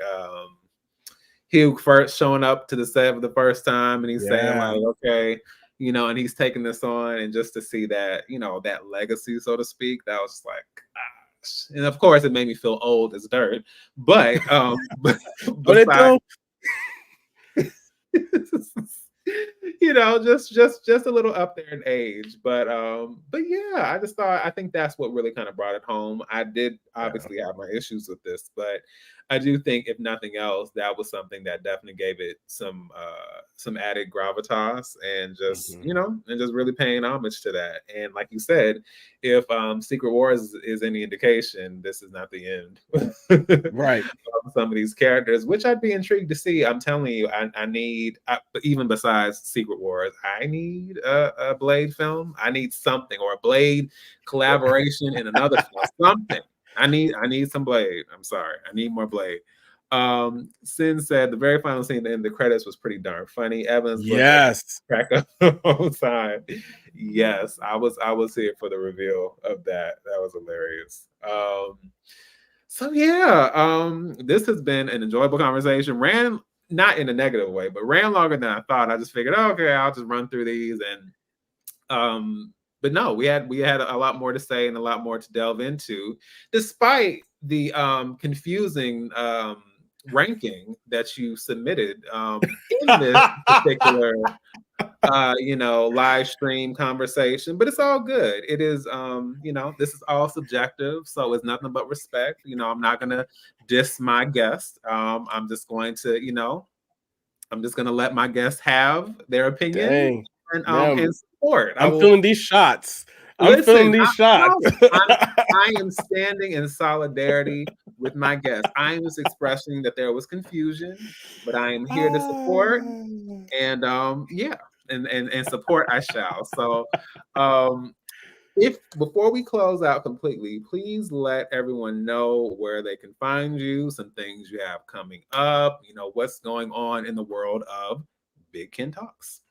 Hugh first showing up to the set for the first time, and he's saying like, okay, you know, and he's taking this on, and just to see that, you know, that legacy, so to speak, that was like, and of course it made me feel old as dirt, but besides, you know, just a little up there in age, but yeah, I think that's what really kind of brought it home. I did obviously have my issues with this, but I do think, if nothing else, that was something that definitely gave it some added gravitas, and just you know, and just really paying homage to that. And like you said, if Secret Wars is any indication, this is not the end, right? Of some of these characters, which I'd be intrigued to see. I'm telling you, I need, even besides Secret Wars, I need a Blade film. I need something, or a Blade collaboration in another film, something. I need some Blade. I'm sorry. I need more Blade. Sin said the very final scene in the credits was pretty darn funny. Evans crack up the whole time. Yes, I was here for the reveal of that. That was hilarious. So yeah, this has been an enjoyable conversation. Ran not in a negative way, but ran longer than I thought. I just figured, oh, okay, I'll just run through these, and but no, we had a lot more to say and a lot more to delve into, despite the confusing ranking that you submitted in this particular you know, live stream conversation. But it's all good. It is you know, this is all subjective, so it's nothing but respect. You know, I'm not gonna diss my guest. I'm just going to, you know, I'm just gonna let my guests have their opinion and support. I'm feeling these shots. I am standing in solidarity with my guests. I am just expressing that there was confusion, but I am here to support, and yeah, and support I shall. So if before we close out completely, please let everyone know where they can find you, some things you have coming up, you know, what's going on in the world of Big Ken Talks.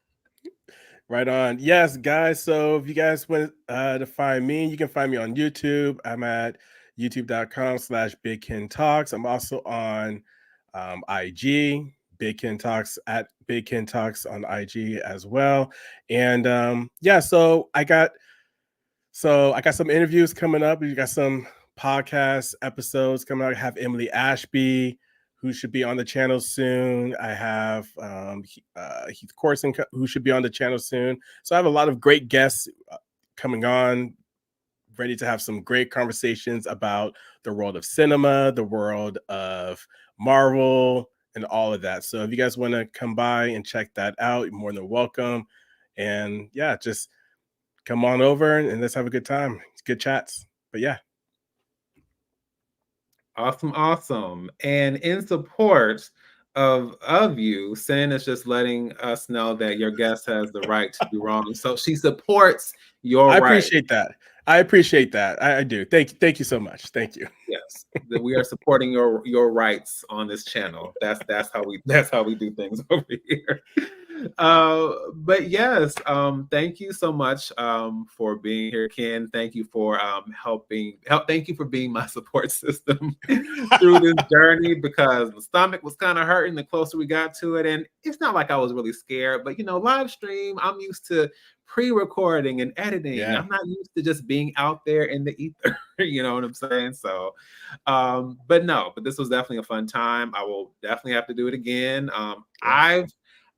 Right on. Yes, guys. So if you guys want to find me, you can find me on YouTube. I'm at youtube.com/Big Ken Talks. I'm also on IG, Big Ken Talks, at Big Ken Talks on IG as well. And yeah, so I got some interviews coming up. We got some podcast episodes coming out. I have Emily Ashby, who should be on the channel soon. I have Heath Corson, who should be on the channel soon. So I have a lot of great guests coming on, ready to have some great conversations about the world of cinema, the world of Marvel, and all of that. So if you guys want to come by and check that out, you're more than welcome. And yeah, just come on over and let's have a good time. It's good chats. But yeah. Awesome. And in support of you, Sin is just letting us know that your guest has the right to be wrong. So she supports your right. I appreciate that. I appreciate that. I do. Thank you so much. Thank you. Yes, that we are supporting your rights on this channel. That's how we do things over here. But yes, thank you so much for being here, Ken. Thank you for thank you for being my support system through this journey, because my stomach was kind of hurting the closer we got to it. And it's not like I was really scared, but live stream, I'm used to pre-recording and editing. Yeah. I'm not used to just being out there in the ether. You know what I'm saying? So but this was definitely a fun time. I will definitely have to do it again.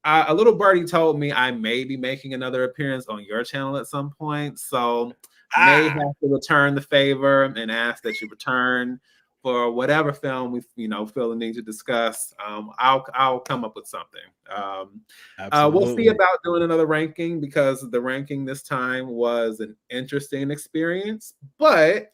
A little birdie told me I may be making another appearance on your channel at some point, so may have to return the favor and ask that you return for whatever film we feel the need to discuss. I'll come up with something. We'll see about doing another ranking, because the ranking this time was an interesting experience, but